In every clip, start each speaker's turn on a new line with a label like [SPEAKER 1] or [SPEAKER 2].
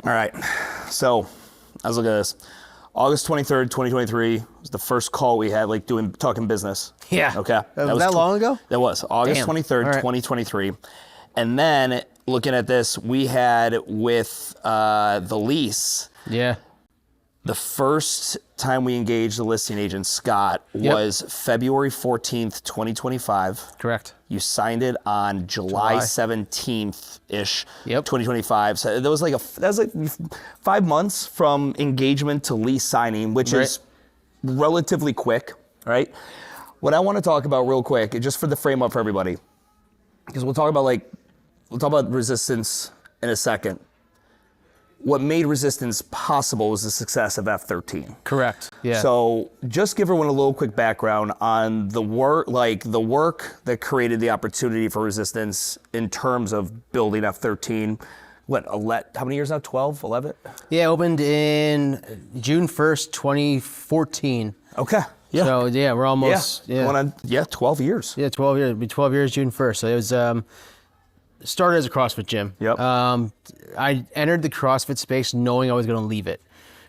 [SPEAKER 1] All right. So I was looking at this. August 23rd, 2023 was the first call we had, like talking business.
[SPEAKER 2] Yeah.
[SPEAKER 1] Okay.
[SPEAKER 2] Was that long ago?
[SPEAKER 1] That was August 23rd, 2023. And then looking at this, we had with the lease.
[SPEAKER 2] Yeah.
[SPEAKER 1] The first time we engaged the listing agent, Scott, was February 14th, 2025.
[SPEAKER 2] Correct.
[SPEAKER 1] You signed it on July 17th-ish, 2025. So that was like 5 months from engagement to lease signing, which is relatively quick, right? What I want to talk about real quick, just for the frame up for everybody, because we'll talk about resistance in a second. What made resistance possible was the success of F13.
[SPEAKER 2] Correct. Yeah.
[SPEAKER 1] So just give everyone a little quick background on the work that created the opportunity for resistance in terms of building F13. How many years now? 12, 11?
[SPEAKER 2] Yeah, opened in June 1st, 2014.
[SPEAKER 1] Okay. Yeah.
[SPEAKER 2] So yeah, we're almost
[SPEAKER 1] 12 years.
[SPEAKER 2] Yeah, 12 years. It'll be 12 years June 1st. So it was started as a CrossFit gym.
[SPEAKER 1] Yep.
[SPEAKER 2] I entered the CrossFit space knowing I was going to leave it.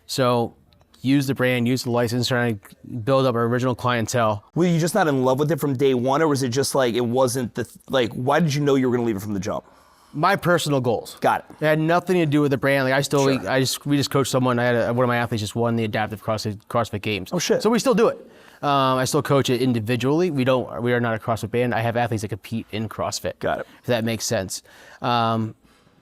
[SPEAKER 2] So use the brand, use the license, trying to build up our original clientele.
[SPEAKER 1] Were you just not in love with it from day one, or was it just like it wasn't why did you know you were going to leave it from the jump?
[SPEAKER 2] My personal goals.
[SPEAKER 1] Got it.
[SPEAKER 2] It had nothing to do with the brand. Like we just coached someone. One of my athletes just won the adaptive CrossFit games.
[SPEAKER 1] Oh shit.
[SPEAKER 2] So we still do it. I still coach it individually. We are not a CrossFit band. I have athletes that compete in CrossFit. Got it. If that makes sense.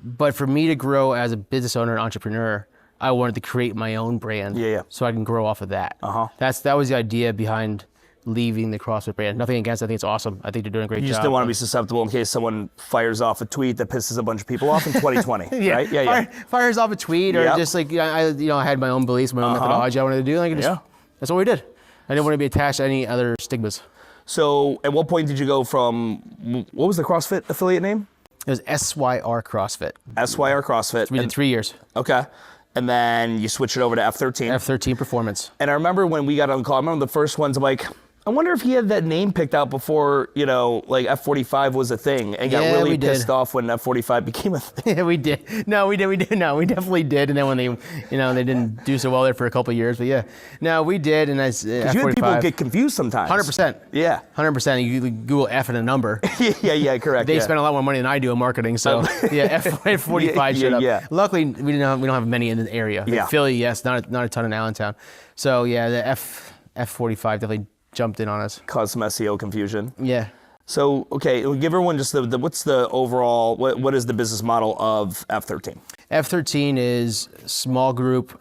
[SPEAKER 2] But for me to grow as a business owner and entrepreneur, I wanted to create my own brand. So I can grow off of that. That was the idea behind leaving the CrossFit brand. Nothing against it. I think it's awesome. I think they're doing a great job.
[SPEAKER 1] You just didn't want to be susceptible in case someone fires off a tweet that pisses a bunch of people off in 2020, right? Yeah,
[SPEAKER 2] Fires off a tweet or just like, I had my own beliefs, my own methodology I wanted to do. That's what we did. I didn't want to be attached to any other stigmas.
[SPEAKER 1] So at what point did you go from, what was the CrossFit affiliate name?
[SPEAKER 2] It was SYR CrossFit.
[SPEAKER 1] SYR CrossFit.
[SPEAKER 2] We did 3 years.
[SPEAKER 1] Okay. And then you switched it over to F13.
[SPEAKER 2] F13 Performance.
[SPEAKER 1] And I remember when we got on the call, I remember the first ones, I'm like, I wonder if he had that name picked out before, like F45 was a thing and got really pissed off when F45 became a thing.
[SPEAKER 2] Yeah, we did. No, we did. No, we definitely did. And then when they didn't do so well there for a couple of years, but yeah. No, we did. And that's
[SPEAKER 1] F45. You had people get confused sometimes.
[SPEAKER 2] 100%.
[SPEAKER 1] Yeah.
[SPEAKER 2] 100%. You Google F and a number.
[SPEAKER 1] yeah, correct.
[SPEAKER 2] They spend a lot more money than I do in marketing. So yeah, F45 showed up. Luckily, we don't have many in the area. Like Philly, yes, not a ton in Allentown. So yeah, the F45 definitely jumped in on us.
[SPEAKER 1] Caused some SEO confusion.
[SPEAKER 2] Yeah.
[SPEAKER 1] So, okay, we'll give everyone just what's the overall, what is the business model of F13?
[SPEAKER 2] F13 is small group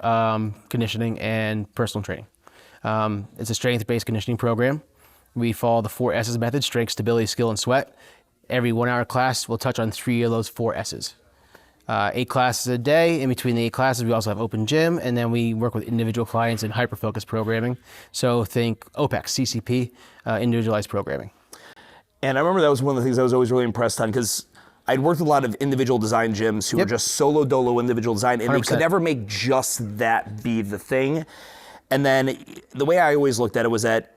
[SPEAKER 2] conditioning and personal training. It's a strength-based conditioning program. We follow the 4 S's method: strength, stability, skill, and sweat. Every 1 hour class, we'll touch on 3 of those 4 S's. 8 classes a day. In between the 8 classes, we also have open gym, and then we work with individual clients in hyper-focused programming. So think OPEX, CCP, individualized programming.
[SPEAKER 1] And I remember that was one of the things I was always really impressed on, because I'd worked with a lot of individual design gyms who were just solo dolo individual design, and 100%. They could never make just that be the thing. And then the way I always looked at it was that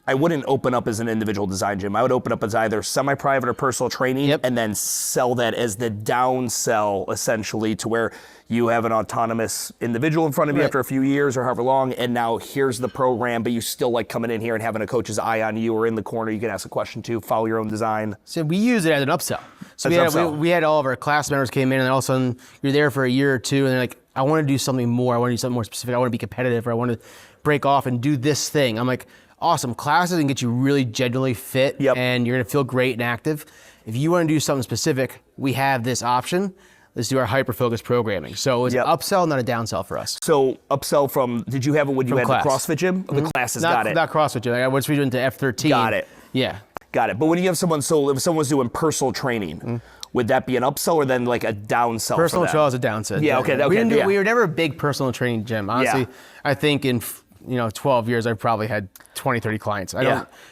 [SPEAKER 1] I wouldn't open up as an individual design gym. I would open up as either semi-private or personal training, and then sell that as the down sell, essentially, to where you have an autonomous individual in front of you after a few years or however long, and now here's the program, but you still like coming in here and having a coach's eye on you, or in the corner you can ask a question to, follow your own design.
[SPEAKER 2] So we use it as an upsell. So we had all of our class members came in, and all of a sudden you're there for a year or two, and they're like, I want to do something more. I want to do something more specific. I want to be competitive, or I want to break off and do this thing. I'm like, awesome. Classes can get you really genuinely fit, and you're going to feel great and active. If you want to do something specific, we have this option. Let's do our hyper-focused programming. So it's an upsell, not a downsell for us.
[SPEAKER 1] So upsell from, did you have when you had the CrossFit gym? The classes, got it.
[SPEAKER 2] Not CrossFit gym. Once we went to F13.
[SPEAKER 1] Got it.
[SPEAKER 2] Yeah.
[SPEAKER 1] Got it. But when you have someone, so if someone's doing personal training, would that be an upsell or then like a downsell?
[SPEAKER 2] Personal training is a downsell.
[SPEAKER 1] Yeah, okay.
[SPEAKER 2] We were never a big personal training gym. Honestly, I think in 12 years, I've probably had 20, 30 clients.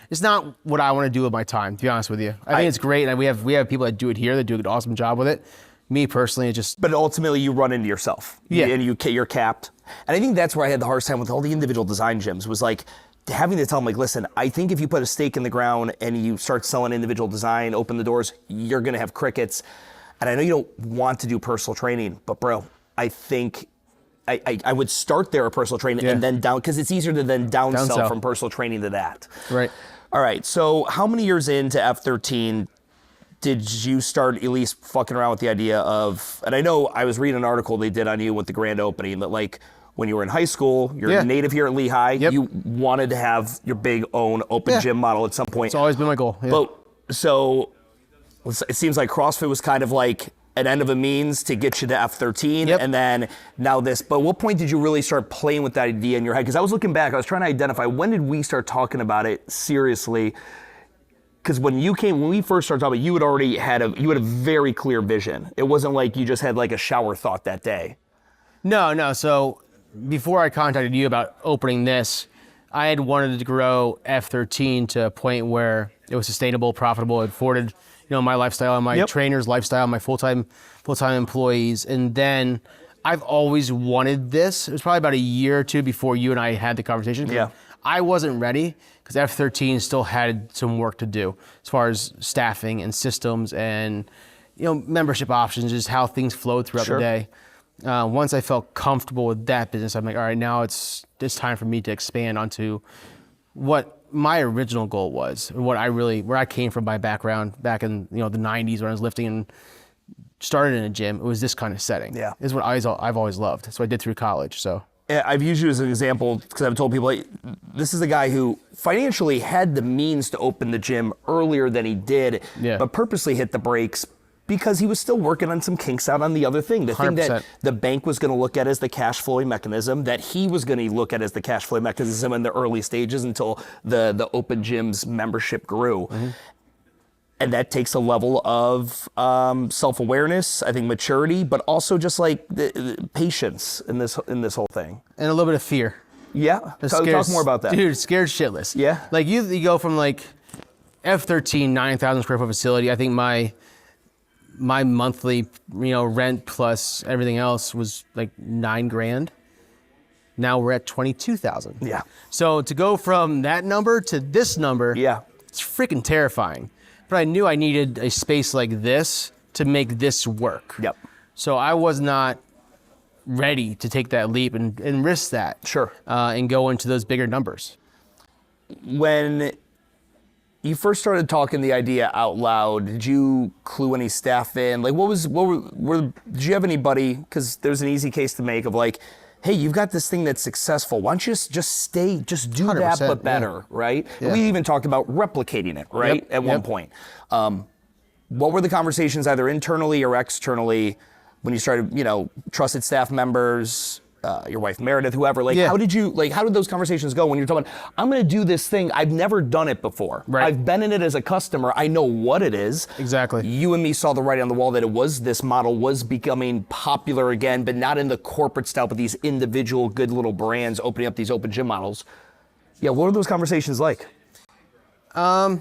[SPEAKER 2] It's not what I want to do with my time, to be honest with you. I think it's great, and we have people that do it here that do an awesome job with it. Me personally, it just...
[SPEAKER 1] But ultimately, you run into yourself.
[SPEAKER 2] Yeah.
[SPEAKER 1] And you're capped. And I think that's where I had the hardest time with all the individual design gyms, was like having to tell them, like, listen, I think if you put a stake in the ground and you start selling individual design, open the doors, you're going to have crickets. And I know you don't want to do personal training, but bro, I think I would start there at personal training and then down, because it's easier to then downsell from personal training to that.
[SPEAKER 2] Right.
[SPEAKER 1] All right. So how many years into F13 did you start at least fucking around with the idea of, and I know I was reading an article they did on you with the grand opening that like when you were in high school, you're a native here at Lehigh, you wanted to have your big own open gym model at some point.
[SPEAKER 2] It's always been my goal. Yeah.
[SPEAKER 1] But so it seems like CrossFit was kind of like an end of a means to get you to F13 and then now this. But what point did you really start playing with that idea in your head? Because I was looking back, I was trying to identify when did we start talking about it seriously? Because when we first started talking about it, you had already had a very clear vision. It wasn't like you just had like a shower thought that day. No.
[SPEAKER 2] So before I contacted you about opening this, I had wanted to grow F13 to a point where it was sustainable, profitable, it afforded, my lifestyle, my trainer's lifestyle, my full-time employees. And then I've always wanted this. It was probably about a year or two before you and I had the conversation.
[SPEAKER 1] Yeah.
[SPEAKER 2] I wasn't ready because F13 still had some work to do as far as staffing and systems and membership options, just how things flowed throughout the day. Once I felt comfortable with that business, I'm like, all right, now it's time for me to expand onto what my original goal was, where I came from, my background back in the 90s when I was lifting and started in a gym. It was this kind of setting.
[SPEAKER 1] Yeah,
[SPEAKER 2] is what I've always loved. So I did through college. So.
[SPEAKER 1] I've used you as an example because I've told people, like, this is a guy who financially had the means to open the gym earlier than he did, but purposely hit the brakes because he was still working on some kinks out on the other thing. The 100%. Thing that the bank was going to look at as the cash flowing mechanism, that he was going to look at as the cash flow mechanism in the early stages until the open gym's membership grew. Mm-hmm. And that takes a level of self-awareness, I think maturity, but also just like the patience in this whole thing.
[SPEAKER 2] And a little bit of fear.
[SPEAKER 1] Yeah, talk more about that.
[SPEAKER 2] Dude, scared shitless.
[SPEAKER 1] Yeah.
[SPEAKER 2] Like you go from like F13, 9,000 square foot facility. I think my monthly rent plus everything else was like $9,000. Now we're at 22,000.
[SPEAKER 1] Yeah.
[SPEAKER 2] So to go from that number to this number, it's freaking terrifying. But I knew I needed a space like this to make this work.
[SPEAKER 1] Yep.
[SPEAKER 2] So I was not ready to take that leap and risk that.
[SPEAKER 1] Sure.
[SPEAKER 2] And go into those bigger numbers.
[SPEAKER 1] When you first started talking the idea out loud, did you clue any staff in? Like, did you have anybody? Because there's an easy case to make of like, hey, you've got this thing that's successful. Why don't you just do that, but better, right? Yeah. And we even talked about replicating it, right? At one point. What were the conversations either internally or externally when you started, trusted staff members, your wife Meredith, whoever, how did those conversations go when you're talking, I'm gonna do this thing, I've never done it before. Right. I've been in it as a customer, I know what it is.
[SPEAKER 2] Exactly.
[SPEAKER 1] You and me saw the writing on the wall that this model was becoming popular again, but not in the corporate style, but these individual good little brands opening up these open gym models. Yeah, what are those conversations like?
[SPEAKER 2] So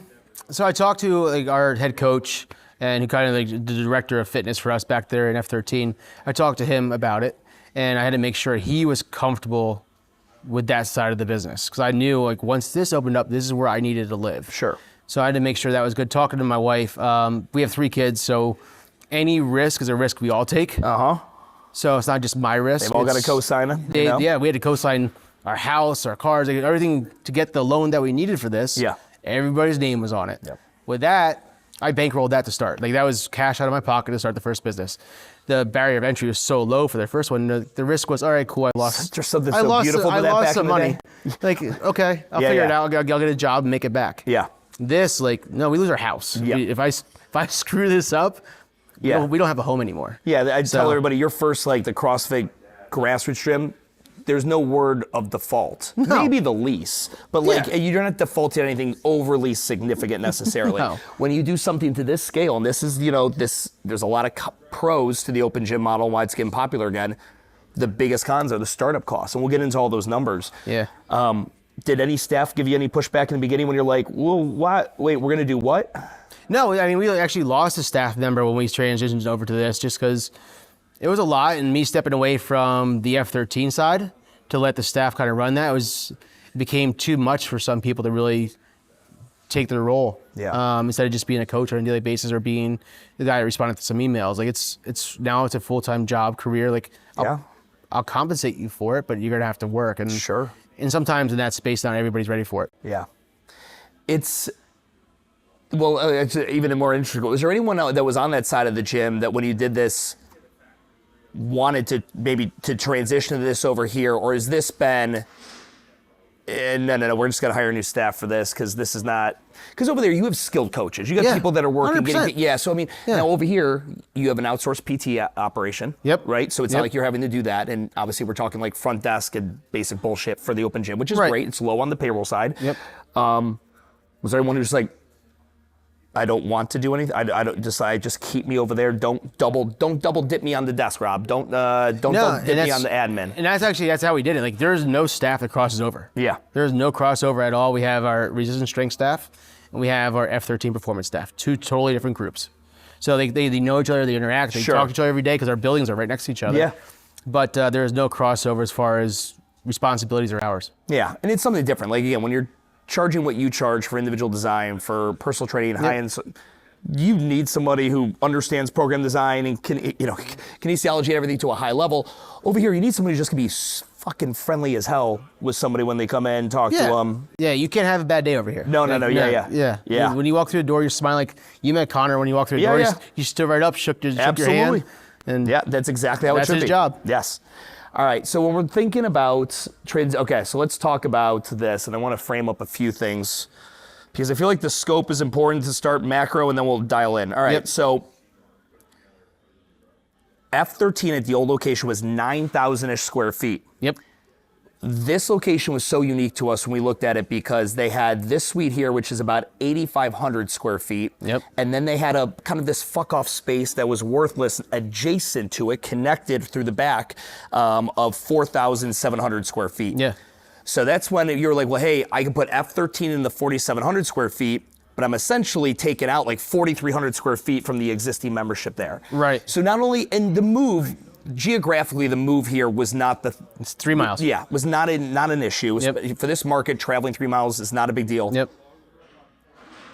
[SPEAKER 2] I talked to our head coach and who kind of the director of fitness for us back there in F13. I talked to him about it. And I had to make sure he was comfortable with that side of the business. Because I knew, once this opened up, this is where I needed to live.
[SPEAKER 1] Sure.
[SPEAKER 2] So I had to make sure that was good. Talking to my wife, we have 3 kids, so any risk is a risk we all take. Uh-huh. So it's not just my risk.
[SPEAKER 1] They've all got to co-sign it?
[SPEAKER 2] Yeah, we had to co-sign our house, our cars, everything to get the loan that we needed for this.
[SPEAKER 1] Yeah.
[SPEAKER 2] Everybody's name was on it. Yep. With that, I bankrolled that to start. That was cash out of my pocket to start the first business. The barrier of entry was so low for their first one. The risk was, all right, cool, I lost.
[SPEAKER 1] There's something so beautiful to that back in the
[SPEAKER 2] money.
[SPEAKER 1] day.
[SPEAKER 2] Okay, I'll figure it out. I'll get a job and make it back.
[SPEAKER 1] Yeah.
[SPEAKER 2] This, no, we lose our house.
[SPEAKER 1] Yeah.
[SPEAKER 2] If I screw this up, we don't have a home anymore.
[SPEAKER 1] Yeah, I tell everybody, your first, the CrossFit grassroots gym, there's no word of default. No. Maybe the lease, but you're not defaulting anything overly significant necessarily. No. When you do something to this scale, and this is, there's a lot of pros to the open gym model, why it's getting popular again. The biggest cons are the startup costs, and we'll get into all those numbers.
[SPEAKER 2] Yeah.
[SPEAKER 1] Did any staff give you any pushback in the beginning when you're like, well, what? Wait, we're gonna do what?
[SPEAKER 2] No, I mean, we actually lost a staff member when we transitioned over to this, just because it was a lot, and me stepping away from the F13 side to let the staff kind of run that, it became too much for some people to really take their role.
[SPEAKER 1] Yeah.
[SPEAKER 2] Instead of just being a coach on a daily basis or being the guy that responded to some emails. It's now it's a full-time job, career. I'll compensate you for it, but you're gonna have to work. And
[SPEAKER 1] Sure.
[SPEAKER 2] And sometimes in that space, not everybody's ready for it.
[SPEAKER 1] Yeah. It's even more interesting. Was there anyone that was on that side of the gym that when you did this wanted to maybe to transition to this over here, or has this been, no, we're just gonna hire new staff for this because this is not, because over there you have skilled coaches. You got people that are working.
[SPEAKER 2] 100%.
[SPEAKER 1] So I mean, now over here you have an outsourced PT operation.
[SPEAKER 2] Yep.
[SPEAKER 1] Right. So it's not like you're having to do that. And obviously we're talking like front desk and basic bullshit for the open gym, which is great. It's low on the payroll side.
[SPEAKER 2] Yep.
[SPEAKER 1] Was there anyone who's like, I don't want to do anything. I just keep me over there. Don't double dip me on the desk, Rob. Don't dip me on the admin.
[SPEAKER 2] And that's how we did it. Like there's no staff that crosses over.
[SPEAKER 1] Yeah.
[SPEAKER 2] There's no crossover at all. We have our resistance strength staff and we have our F13 Performance staff. Two totally different groups. So they know each other, they interact, they talk to each other every day because our buildings are right next to each other.
[SPEAKER 1] Yeah.
[SPEAKER 2] But there is no crossover as far as responsibilities or hours.
[SPEAKER 1] Yeah, and it's something different. Like again, when you're charging what you charge for individual design, for personal training, high-end, you need somebody who understands program design and kinesiology and everything to a high level. Over here, you need somebody who's just gonna be fucking friendly as hell with somebody when they come in, talk to them.
[SPEAKER 2] Yeah, you can't have a bad day over here.
[SPEAKER 1] No, yeah.
[SPEAKER 2] When you walk through the door, you're smiling. Like you met Connor when you walked through the door. You stood right up, shook your hand. And
[SPEAKER 1] yeah, that's exactly how it should be.
[SPEAKER 2] That's his job.
[SPEAKER 1] Yes. All right, so when we're thinking about trades, okay, so let's talk about this, and I want to frame up a few things because I feel like the scope is important to start macro, and then we'll dial in. All right, so F13 at the old location was 9,000-ish square feet.
[SPEAKER 2] Yep.
[SPEAKER 1] This location was so unique to us when we looked at it because they had this suite here, which is about 8,500 square feet.
[SPEAKER 2] Yep.
[SPEAKER 1] And then they had a kind of this fuck-off space that was worthless adjacent to it, connected through the back of 4,700 square feet.
[SPEAKER 2] Yeah.
[SPEAKER 1] So that's when you're like, well, hey, I can put F13 in the 4,700 square feet, but I'm essentially taking out like 4,300 square feet from the existing membership there.
[SPEAKER 2] Right.
[SPEAKER 1] So not only, and the move, geographically, the move here was not the...
[SPEAKER 2] It's 3 miles.
[SPEAKER 1] Yeah, was not an issue.
[SPEAKER 2] Yep.
[SPEAKER 1] For this market, traveling 3 miles is not a big deal.
[SPEAKER 2] Yep.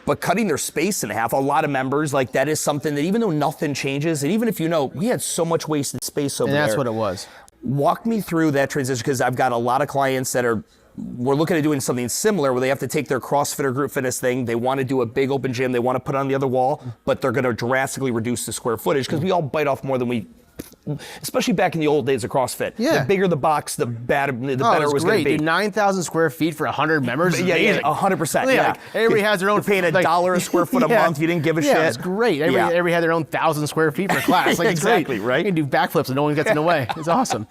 [SPEAKER 1] But cutting their space in half, a lot of members, like that is something that even though nothing changes, and even if we had so much wasted space over there.
[SPEAKER 2] And that's what it was.
[SPEAKER 1] Walk me through that transition, because I've got a lot of clients that we're looking at doing something similar where they have to take their CrossFit or group fitness thing, they want to do a big open gym, they want to put it on the other wall, but they're going to drastically reduce the square footage because we all bite off more than we... Especially back in the old days of CrossFit.
[SPEAKER 2] Yeah.
[SPEAKER 1] The bigger the box, the better it was going to be.
[SPEAKER 2] Dude, 9,000 square feet for 100 members.
[SPEAKER 1] Yeah, 100%. Yeah.
[SPEAKER 2] Like, everybody has their own.
[SPEAKER 1] You're paying $1 a square foot a month. You didn't give a shit.
[SPEAKER 2] Yeah, it's great. Everybody had their own 1,000 square feet per class. Like,
[SPEAKER 1] exactly, right?
[SPEAKER 2] You can do backflips and no one gets in the way. It's awesome.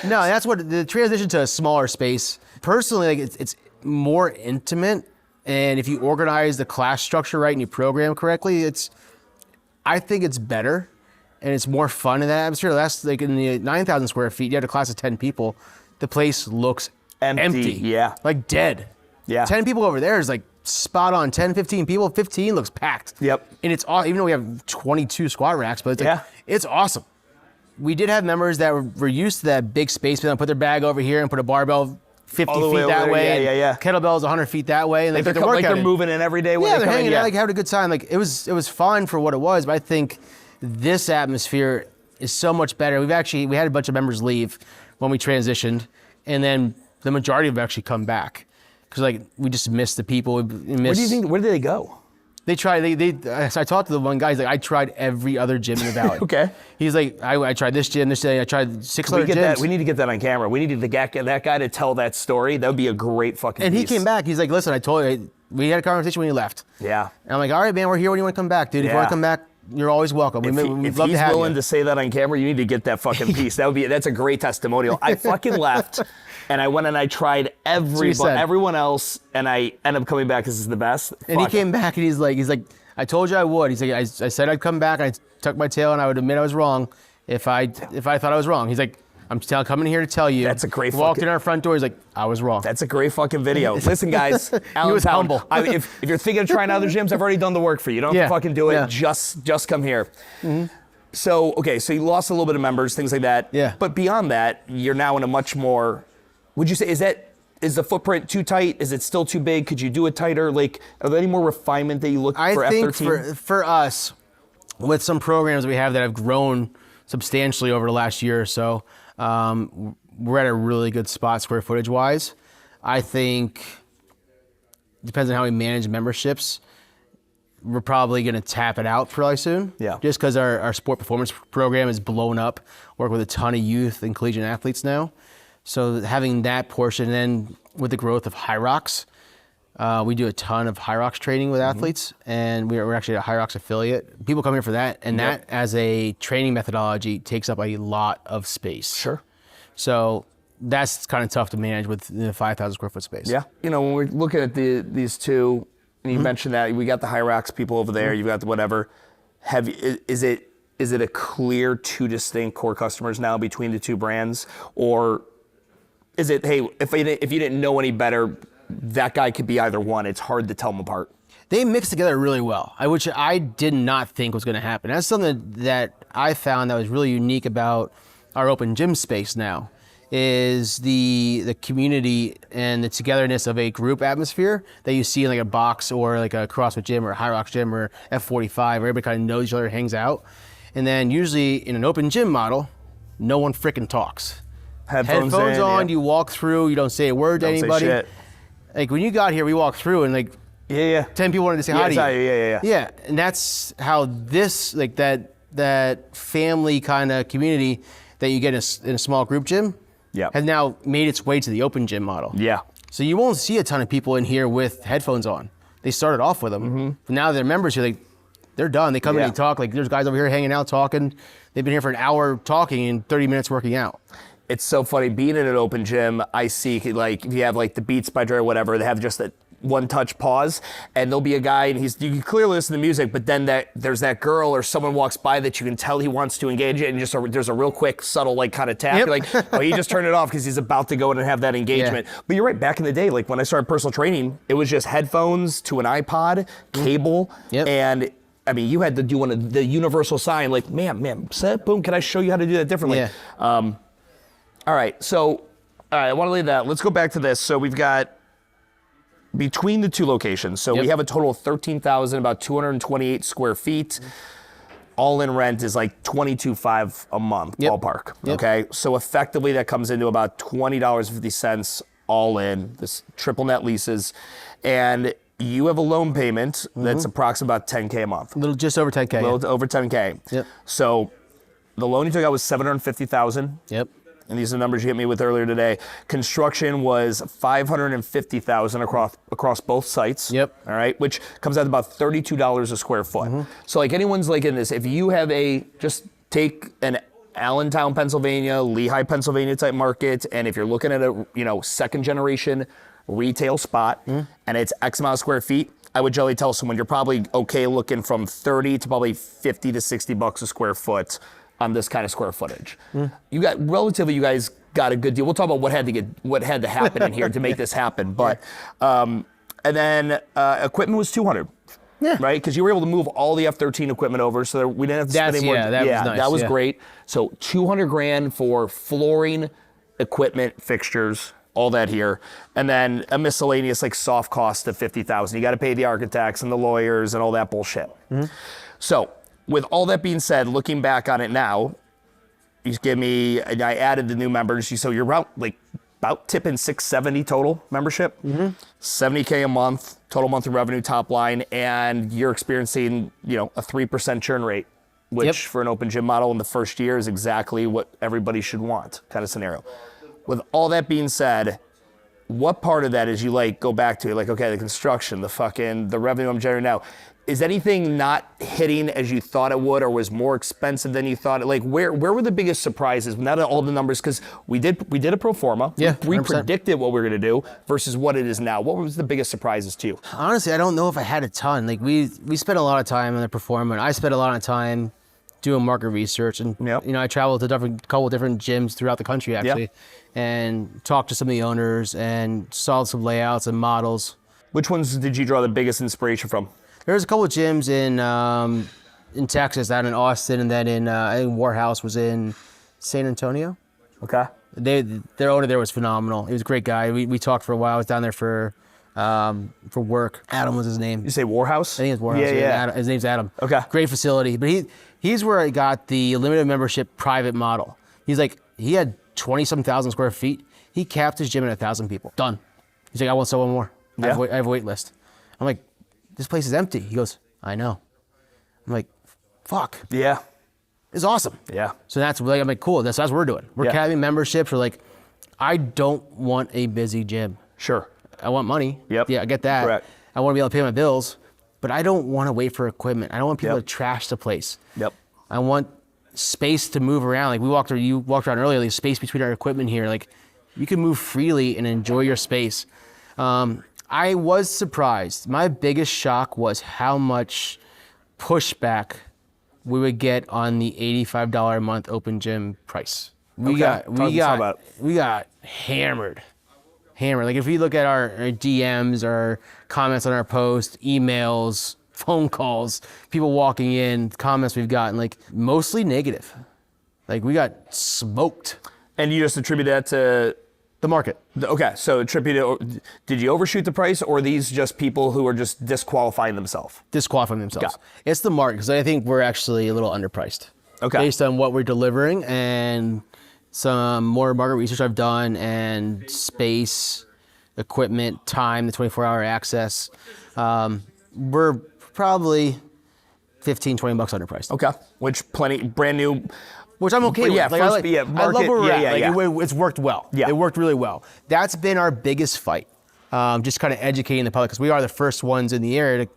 [SPEAKER 2] No, that's what the transition to a smaller space. Personally, like it's more intimate, and if you organize the class structure right and you program correctly, I think it's better. And it's more fun in that atmosphere. That's like in the 9,000 square feet, you had a class of 10 people. The place looks empty.
[SPEAKER 1] Yeah.
[SPEAKER 2] Like dead.
[SPEAKER 1] Yeah.
[SPEAKER 2] 10 people over there is like spot on. 10, 15 people, 15 looks packed.
[SPEAKER 1] Yep.
[SPEAKER 2] And it's awesome, even though we have 22 squat racks, but it's awesome. We did have members that were used to that big space, but then put their bag over here and put a barbell 50 feet that way.
[SPEAKER 1] Yeah.
[SPEAKER 2] Kettlebells 100 feet that way. And
[SPEAKER 1] like they're moving in every day.
[SPEAKER 2] Yeah, they're hanging out, like having a good time. Like it was fun for what it was, but I think this atmosphere is so much better. We had a bunch of members leave when we transitioned, and then the majority of them actually come back because like we just miss the people.
[SPEAKER 1] Where did they go?
[SPEAKER 2] They tried. So I talked to the one guy. He's like, I tried every other gym in the valley.
[SPEAKER 1] Okay.
[SPEAKER 2] He's like, I tried this gym, this day. I tried 6 other gyms.
[SPEAKER 1] We need to get that on camera. We needed that guy to tell that story. That would be a great fucking.
[SPEAKER 2] And
[SPEAKER 1] piece.
[SPEAKER 2] he came back. He's like, listen, I told you. We had a conversation when he left.
[SPEAKER 1] Yeah.
[SPEAKER 2] And I'm like, all right, man, we're here when you want to come back, dude. If you want to come back, you're always welcome.
[SPEAKER 1] If he's willing to say that on camera, you need to get that fucking piece. That's a great testimonial. I fucking left, and I went and I tried everyone else, and I ended up coming back. This is the best.
[SPEAKER 2] And he came back, and he's like, I told you I would. He's like, I said I'd come back, and I tucked my tail, and I would admit I was wrong if I thought I was wrong. He's like, I'm coming here to tell you.
[SPEAKER 1] That's a great.
[SPEAKER 2] Walked in our front door. He's like, I was wrong.
[SPEAKER 1] That's a great fucking video. Listen, guys,
[SPEAKER 2] He was humble.
[SPEAKER 1] If you're thinking of trying other gyms, I've already done the work for you. You don't have to fucking do it.
[SPEAKER 2] Yeah.
[SPEAKER 1] Just come here. Mm-hmm. So so you lost a little bit of members, things like that.
[SPEAKER 2] Yeah.
[SPEAKER 1] But beyond that, you're now in a much more. Would you say is the footprint too tight? Is it still too big? Could you do it tighter? Like, are there any more refinement that you look for F13?
[SPEAKER 2] I think for us, with some programs we have that have grown substantially over the last year or so, We're at a really good spot square footage wise. I think, depends on how we manage memberships, we're probably going to tap it out fairly soon.
[SPEAKER 1] Yeah.
[SPEAKER 2] Just because our sport performance program is blown up. Work with a ton of youth and collegiate athletes now. So having that portion, then with the growth of High Rocks, we do a ton of High Rocks training with athletes, and we're actually a High Rocks affiliate. People come here for that, and that as a training methodology takes up a lot of space.
[SPEAKER 1] Sure.
[SPEAKER 2] So that's kind of tough to manage with the 5,000 square foot space.
[SPEAKER 1] Yeah. You know, when we're looking at these two, and you mentioned that we got the High Rocks people over there, you've got the whatever. Is it a clear two distinct core customers now between the two brands, or is it, hey, if you didn't know any better, that guy could be either one? It's hard to tell them apart.
[SPEAKER 2] They mix together really well, which I did not think was going to happen. That's something that I found that was really unique about our open gym space now, is the community and the togetherness of a group atmosphere that you see in like a box or like a CrossFit gym or a High Rocks gym or F45, where everybody kind of knows each other, hangs out. And then usually in an open gym model, no one freaking talks. Headphones on, you walk through, you don't say a word to anybody.
[SPEAKER 1] Say shit.
[SPEAKER 2] Like when you got here, we walked through and like 10 people wanted to say hi to you. Yeah, and that's how this, like that family kind of community that you get in a small group gym has now made its way to the open gym model. Yeah. So you won't see a ton of people in here with headphones on. They started off with them. But now they're members here, they're done. They come in and talk. Like there's guys over here hanging out talking. They've been here for an hour talking and 30 minutes working out.
[SPEAKER 1] It's so funny being in an open gym. I see, like, if you have like the Beats by Dre or whatever, they have just that one touch pause, and there'll be a guy and you can clearly listen to music, but then there's that girl or someone walks by that you can tell he wants to engage it, and there's a real quick subtle like kind of tap. You're like, oh, he just turned it off because he's about to go in and have that engagement. But you're right, back in the day, like when I started personal training, it was just headphones to an iPod, cable, and I mean, you had to do one of the universal sign, like, ma'am, set, boom, can I show you how to do that differently? All right, so I want to leave that. Let's go back to this. So we've got between the two locations. So we have a total of 13,000, about 228 square feet. All in rent is like $22.5 a month, ballpark. Okay, so effectively that comes into about $20.50 all in. This triple net leases, and you have a loan payment that's approximately about $10K a month.
[SPEAKER 2] Just over 10K.
[SPEAKER 1] A little over 10K. So the loan you took out was $750,000. And these are the numbers you hit me with earlier today. Construction was $550,000 across both sites. All right, which comes out to about $32 a square foot. So like anyone's like in this, if you have just take an Allentown, Pennsylvania, Lehigh, Pennsylvania type market, and if you're looking at a second generation retail spot and it's X amount of square feet, I would generally tell someone you're probably okay looking from 30 to probably 50 to $60 a square foot on this kind of square footage. You guys got a good deal. We'll talk about what had to happen in here to make this happen. But and then equipment was $200. Right, because you were able to move all the F13 equipment over, so we didn't have to spend any more.
[SPEAKER 2] That was nice.
[SPEAKER 1] That was great. So $200,000 for flooring, equipment, fixtures, all that here, and then a miscellaneous like soft cost of $50,000. You got to pay the architects and the lawyers and all that bullshit. So, with all that being said, looking back on it now, you give me, and I added the new members, so you're about tipping $670 total membership, $70K a month, total monthly revenue top line, and you're experiencing, a 3% churn rate, which for an open gym model in the first year is exactly what everybody should want kind of scenario. With all that being said, what part of that is you go back to, okay, the construction, the revenue I'm generating now, is anything not hitting as you thought it would, or was more expensive than you thought? Where were the biggest surprises? Not all the numbers, because we did a pro forma. We predicted what we were going to do versus what it is now. What was the biggest surprises to you?
[SPEAKER 2] Honestly, I don't know if I had a ton. We spent a lot of time on the pro forma, and I spent a lot of time doing market research, and I traveled to a couple different gyms throughout the country actually, and talked to some of the owners and saw some layouts and models.
[SPEAKER 1] Which ones did you draw the biggest inspiration from?
[SPEAKER 2] There's a couple of gyms in Texas, out in Austin, and then I think Warhouse was in San Antonio.
[SPEAKER 1] Okay.
[SPEAKER 2] Their owner there was phenomenal. He was a great guy. We talked for a while. I was down there for work. Adam was his name.
[SPEAKER 1] You say Warhouse?
[SPEAKER 2] I think it's Warhouse. Yeah. Adam, his name's Adam.
[SPEAKER 1] Okay.
[SPEAKER 2] Great facility. But he's where I got the limited membership private model. He had 20-some thousand square feet. He capped his gym at 1,000 people. Done. He's like, I want someone more.
[SPEAKER 1] Yeah.
[SPEAKER 2] I have a wait list. I'm like, this place is empty. He goes, I know. I'm like, fuck.
[SPEAKER 1] Yeah.
[SPEAKER 2] It's awesome.
[SPEAKER 1] Yeah.
[SPEAKER 2] So that's like, I'm like, cool. That's what we're doing. We're capping memberships. We're like, I don't want a busy gym.
[SPEAKER 1] Sure.
[SPEAKER 2] I want money.
[SPEAKER 1] Yep.
[SPEAKER 2] Yeah, I get that.
[SPEAKER 1] Correct.
[SPEAKER 2] I want to be able to pay my bills, but I don't want to wait for equipment. I don't want people
[SPEAKER 1] Yep.
[SPEAKER 2] to trash the place.
[SPEAKER 1] Yep.
[SPEAKER 2] I want space to move around. Like you walked around earlier, there's space between our equipment here. Like you can move freely and enjoy your space. I was surprised. My biggest shock was how much pushback we would get on the $85 a month open gym price. We got hammered. Like if we look at our DMs, our comments on our posts, emails, phone calls, people walking in, comments we've gotten, like mostly negative. Like we got smoked.
[SPEAKER 1] And you just attribute that to
[SPEAKER 2] the market.
[SPEAKER 1] Okay, so did you overshoot the price, or are these just people who are just disqualifying themselves?
[SPEAKER 2] Disqualifying themselves.
[SPEAKER 1] Got it.
[SPEAKER 2] It's the market, because I think we're actually a little underpriced.
[SPEAKER 1] Okay.
[SPEAKER 2] Based on what we're delivering and some more market research I've done and space, equipment, time, the 24-hour access. We're probably $15, $20 underpriced.
[SPEAKER 1] Okay, which brand new.
[SPEAKER 2] Which I'm okay with.
[SPEAKER 1] Yeah,
[SPEAKER 2] like,
[SPEAKER 1] first,
[SPEAKER 2] I love where we're at.
[SPEAKER 1] Yeah.
[SPEAKER 2] It's worked well.
[SPEAKER 1] Yeah.
[SPEAKER 2] It worked really well. That's been our biggest fight. Just kind of educating the public, because we are the first ones in the area to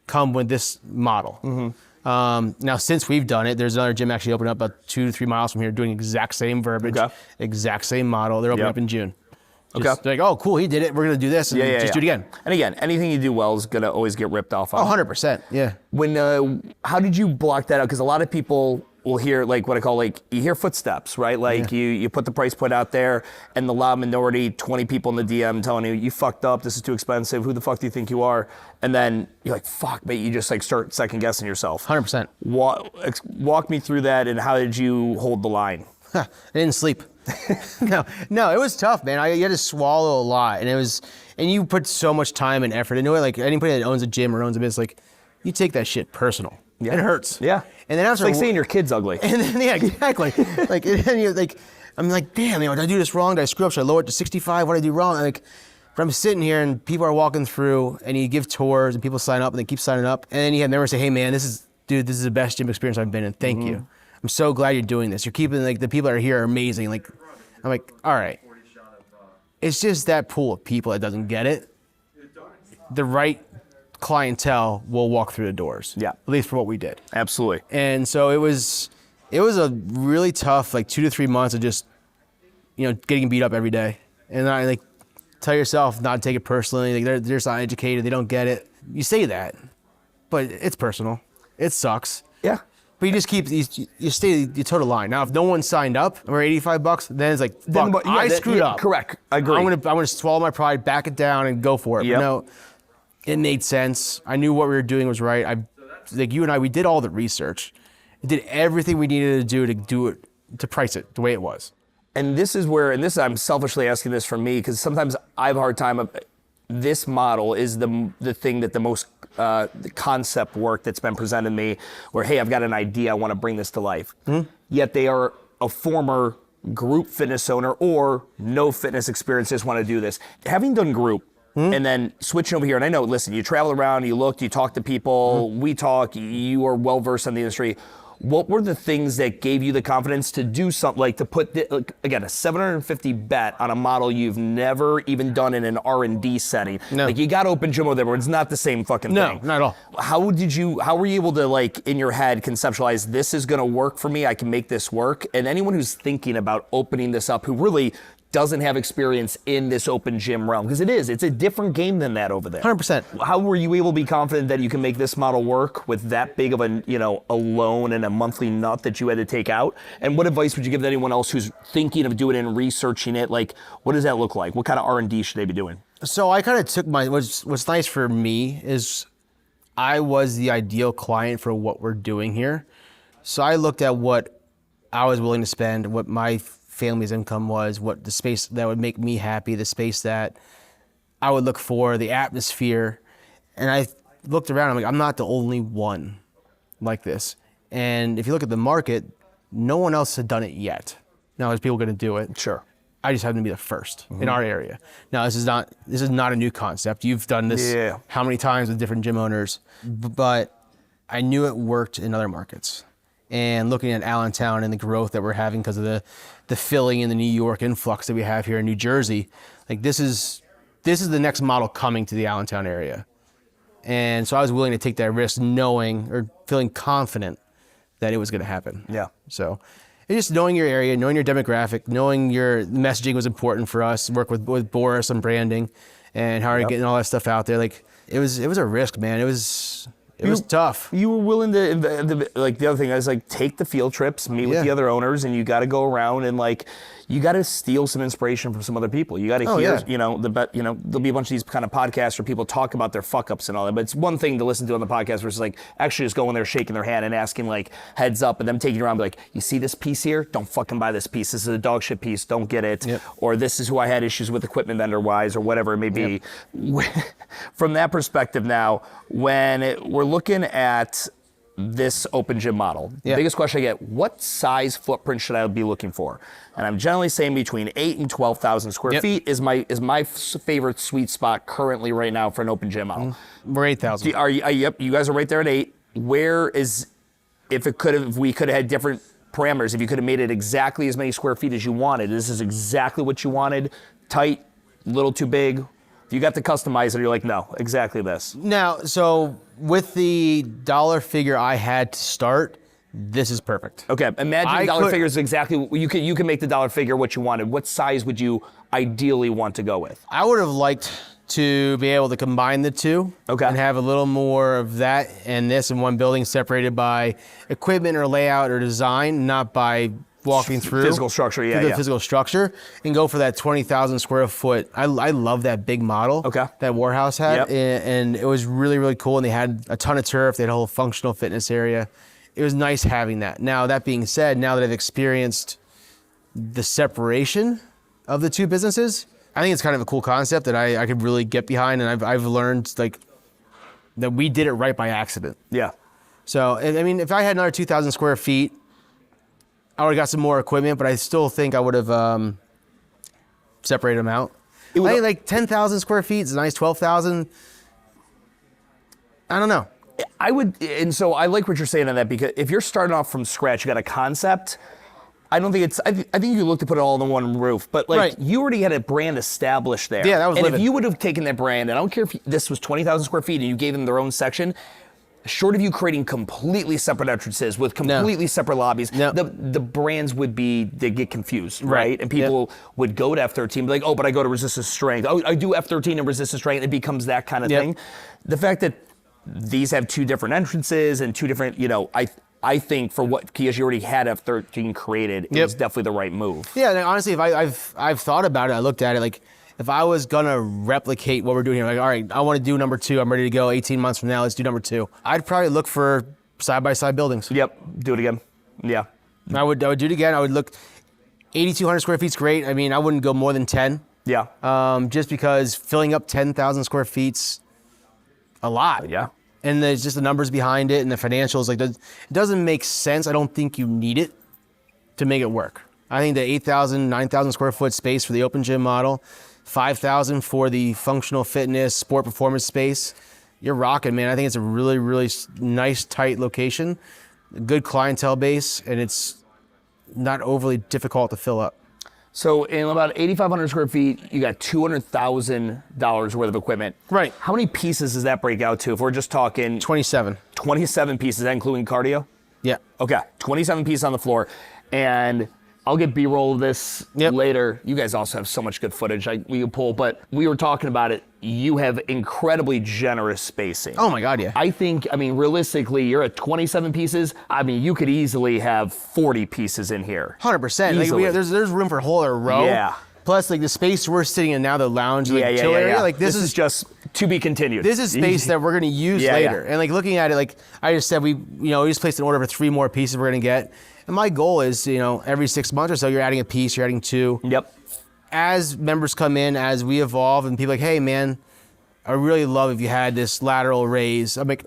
[SPEAKER 2] come with this model. Mm-hmm. Now, since we've done it, there's another gym actually opened up about 2 to 3 miles from here doing exact same verbiage, exact same model. They're opening up in June. Just like, oh, cool, he did it. We're going to do this and do it again.
[SPEAKER 1] And again, anything you do well is going to always get ripped off.
[SPEAKER 2] 100%, yeah.
[SPEAKER 1] How did you block that out? Because a lot of people will hear like what I call you hear footsteps, right? Like you put the price point out there and the loud minority, 20 people in the DM telling you fucked up, this is too expensive, who the fuck do you think you are? And then you're like, fuck, but you just like start second guessing yourself.
[SPEAKER 2] 100%.
[SPEAKER 1] Walk me through that, and how did you hold the line?
[SPEAKER 2] I didn't sleep. No, it was tough, man. You had to swallow a lot, and you put so much time and effort into it. Like anybody that owns a gym or owns a business, like you take that shit personal. Yeah. It hurts.
[SPEAKER 1] Yeah.
[SPEAKER 2] And then after,
[SPEAKER 1] it's like saying your kid's ugly.
[SPEAKER 2] And then, exactly. Like, and then you're like, I'm like, damn, did I do this wrong? Did I screw up? Should I lower it to 65? What did I do wrong? But I'm sitting here and people are walking through, and you give tours and people sign up and they keep signing up. And then you have members say, hey man, this is the best gym experience I've been in. Thank you. I'm so glad you're doing this. You're keeping, like, the people that are here are amazing. Like, I'm like, all right. It's just that pool of people that doesn't get it. The right clientele will walk through the doors.
[SPEAKER 1] Yeah.
[SPEAKER 2] At least for what we did.
[SPEAKER 1] Absolutely.
[SPEAKER 2] And so it was a really tough, like 2 to 3 months of just, getting beat up every day. And I like tell yourself not to take it personally. Like they're just not educated. They don't get it. You say that, but it's personal. It sucks.
[SPEAKER 1] Yeah.
[SPEAKER 2] But you just you stay the total line. Now, if no one signed up, and we're $85, then it's like, fuck, I screwed up.
[SPEAKER 1] Correct. I agree.
[SPEAKER 2] I'm gonna swallow my pride, back it down, and go for it.
[SPEAKER 1] Yep.
[SPEAKER 2] But no, it made sense. I knew what we were doing was right. Like you and I, we did all the research. We did everything we needed to do it, to price it the way it was.
[SPEAKER 1] And this is I'm selfishly asking this from me, because sometimes I have a hard time this model is the thing that the most the concept work that's been presented to me, where, hey, I've got an idea, I want to bring this to life. Mm-hmm. Yet they are a former group fitness owner or no fitness experience, just want to do this. Having done group, mm-hmm. and then switching over here, and I know, listen, you travel around, you looked, you talk to people, mm-hmm. we talk, you are well versed in the industry. What were the things that gave you the confidence to do something, like to put, again, a $750 bet on a model you've never even done in an R&D setting?
[SPEAKER 2] No.
[SPEAKER 1] Like, you got open gym over there, but it's not the same fucking thing.
[SPEAKER 2] No, not at all.
[SPEAKER 1] How were you able to, like, in your head conceptualize, this is gonna work for me, I can make this work? And anyone who's thinking about opening this up, who really doesn't have experience in this open gym realm, because it's a different game than that over there.
[SPEAKER 2] 100%.
[SPEAKER 1] How were you able to be confident that you can make this model work with that big of a loan and a monthly nut that you had to take out? And what advice would you give to anyone else who's thinking of doing it and researching it? Like, what does that look like? What kind of R&D should they be doing?
[SPEAKER 2] So I kind of took what's nice for me is I was the ideal client for what we're doing here. So I looked at what I was willing to spend, what my family's income was, what the space that would make me happy, the space that I would look for, the atmosphere. And I looked around, I'm like, I'm not the only one like this. And if you look at the market, no one else had done it yet. Now, there's people going to do it.
[SPEAKER 1] Sure.
[SPEAKER 2] I just happen to be the first in our area. Now, this is not a new concept. You've done this how many times with different gym owners, but I knew it worked in other markets. And looking at Allentown and the growth that we're having because of the Philly and the New York influx that we have here in New Jersey, like this is the next model coming to the Allentown area. And so I was willing to take that risk knowing or feeling confident that it was going to happen.
[SPEAKER 1] Yeah.
[SPEAKER 2] So it's just knowing your area, knowing your demographic, knowing your messaging was important for us. Work with Boris on branding and how are you getting all that stuff out there. Like it was a risk, man. It was tough. You were willing
[SPEAKER 1] to, like the other thing is like take the field trips, meet with the other owners, and you got to go around and like, you got to steal some inspiration from some other people. You got to hear, there'll be a bunch of these kind of podcasts where people talk about their fuck ups and all that, but it's one thing to listen to on the podcast versus like actually just going there, shaking their hand and asking like heads up and them taking you around, be like, you see this piece here? Don't fucking buy this piece. This is a dog shit piece. Don't get it. Yep. Or this is who I had issues with equipment vendor wise or whatever it may be. From that perspective now, when we're looking at this open gym model, the biggest question I get, what size footprint should I be looking for? And I'm generally saying between 8 and 12,000 square feet is my favorite sweet spot currently right now for an open gym model.
[SPEAKER 2] We're 8,000.
[SPEAKER 1] Yep, you guys are right there at 8. Where is, if we could have had different parameters, if you could have made it exactly as many square feet as you wanted, this is exactly what you wanted, tight, little too big. You got to customize it, you're like, no, exactly this.
[SPEAKER 2] Now, so with the dollar figure I had to start, this is perfect.
[SPEAKER 1] Okay, imagine the dollar figure is exactly, you can make the dollar figure what you wanted. What size would you ideally want to go with?
[SPEAKER 2] I would have liked to be able to combine the two and have a little more of that and this in one building separated by equipment or layout or design, not by walking through
[SPEAKER 1] physical structure,
[SPEAKER 2] the physical structure, and go for that 20,000 square foot. I love that big model that Warehouse had, and it was really, really cool. And they had a ton of turf. They had a whole functional fitness area. It was nice having that. Now, that being said, now that I've experienced the separation of the two businesses, I think it's kind of a cool concept that I could really get behind, and I've learned like that we did it right by accident.
[SPEAKER 1] Yeah.
[SPEAKER 2] So, I mean, if I had another 2,000 square feet, I would have got some more equipment, but I still think I would have separated them out. I think like 10,000 square feet is a nice 12,000. I don't know.
[SPEAKER 1] I would, and so I like what you're saying on that, because if you're starting off from scratch, you got a concept. I don't think I think you look to put it all on one roof, but like you already had a brand established there.
[SPEAKER 2] Yeah, that was
[SPEAKER 1] living. If you would have taken that brand, and I don't care if this was 20,000 square feet and you gave them their own section, short of you creating completely separate entrances with completely separate lobbies, the brands they'd get confused, right? And people would go to F13 and be like, oh, but I go to resistance strength. Oh, I do F13 and resistance strength. It becomes that kind of thing. The fact that these have two different entrances and two different, I think for what, because you already had F13 created, it was definitely the right move.
[SPEAKER 2] Yeah, and honestly, if I've thought about it, I looked at it like, if I was gonna replicate what we're doing here, like, all right, I want to do number 2. I'm ready to go. 18 months from now, let's do number 2. I'd probably look for side-by-side buildings.
[SPEAKER 1] Yep, do it again. Yeah.
[SPEAKER 2] I would do it again. I would look, 8,200 square feet's great. I mean, I wouldn't go more than 10.
[SPEAKER 1] Yeah.
[SPEAKER 2] Just because filling up 10,000 square feet's a lot.
[SPEAKER 1] Yeah.
[SPEAKER 2] And there's just the numbers behind it and the financials. Like, it doesn't make sense. I don't think you need it to make it work. I think the 8,000, 9,000 square foot space for the open gym model, 5,000 for the functional fitness, sport performance space, you're rocking, man. I think it's a really, really nice, tight location, good clientele base, and it's not overly difficult to fill up.
[SPEAKER 1] So in about 8,500 square feet, you got $200,000 worth of equipment.
[SPEAKER 2] Right.
[SPEAKER 1] How many pieces does that break out to? If we're just talking
[SPEAKER 2] 27.
[SPEAKER 1] 27 pieces, that including cardio?
[SPEAKER 2] Yeah.
[SPEAKER 1] Okay, 27 pieces on the floor. And I'll get B-roll of this later. You guys also have so much good footage we can pull, but we were talking about it. You have incredibly generous spacing.
[SPEAKER 2] Oh my God, yeah.
[SPEAKER 1] I mean, realistically, you're at 27 pieces. I mean, you could easily have 40 pieces in here.
[SPEAKER 2] 100%. Like there's room for a whole other row.
[SPEAKER 1] Yeah.
[SPEAKER 2] Plus, like the space we're sitting in now, the lounge, chill area, like
[SPEAKER 1] this is just to be continued.
[SPEAKER 2] This is space that we're gonna use later. And like looking at it, like I just said, we just placed an order for 3 more pieces we're gonna get. And my goal is, every 6 months or so, you're adding a piece, you're adding 2.
[SPEAKER 1] Yep.
[SPEAKER 2] As members come in, as we evolve, and people are like, hey man, I really love if you had this lateral raise. I'm like,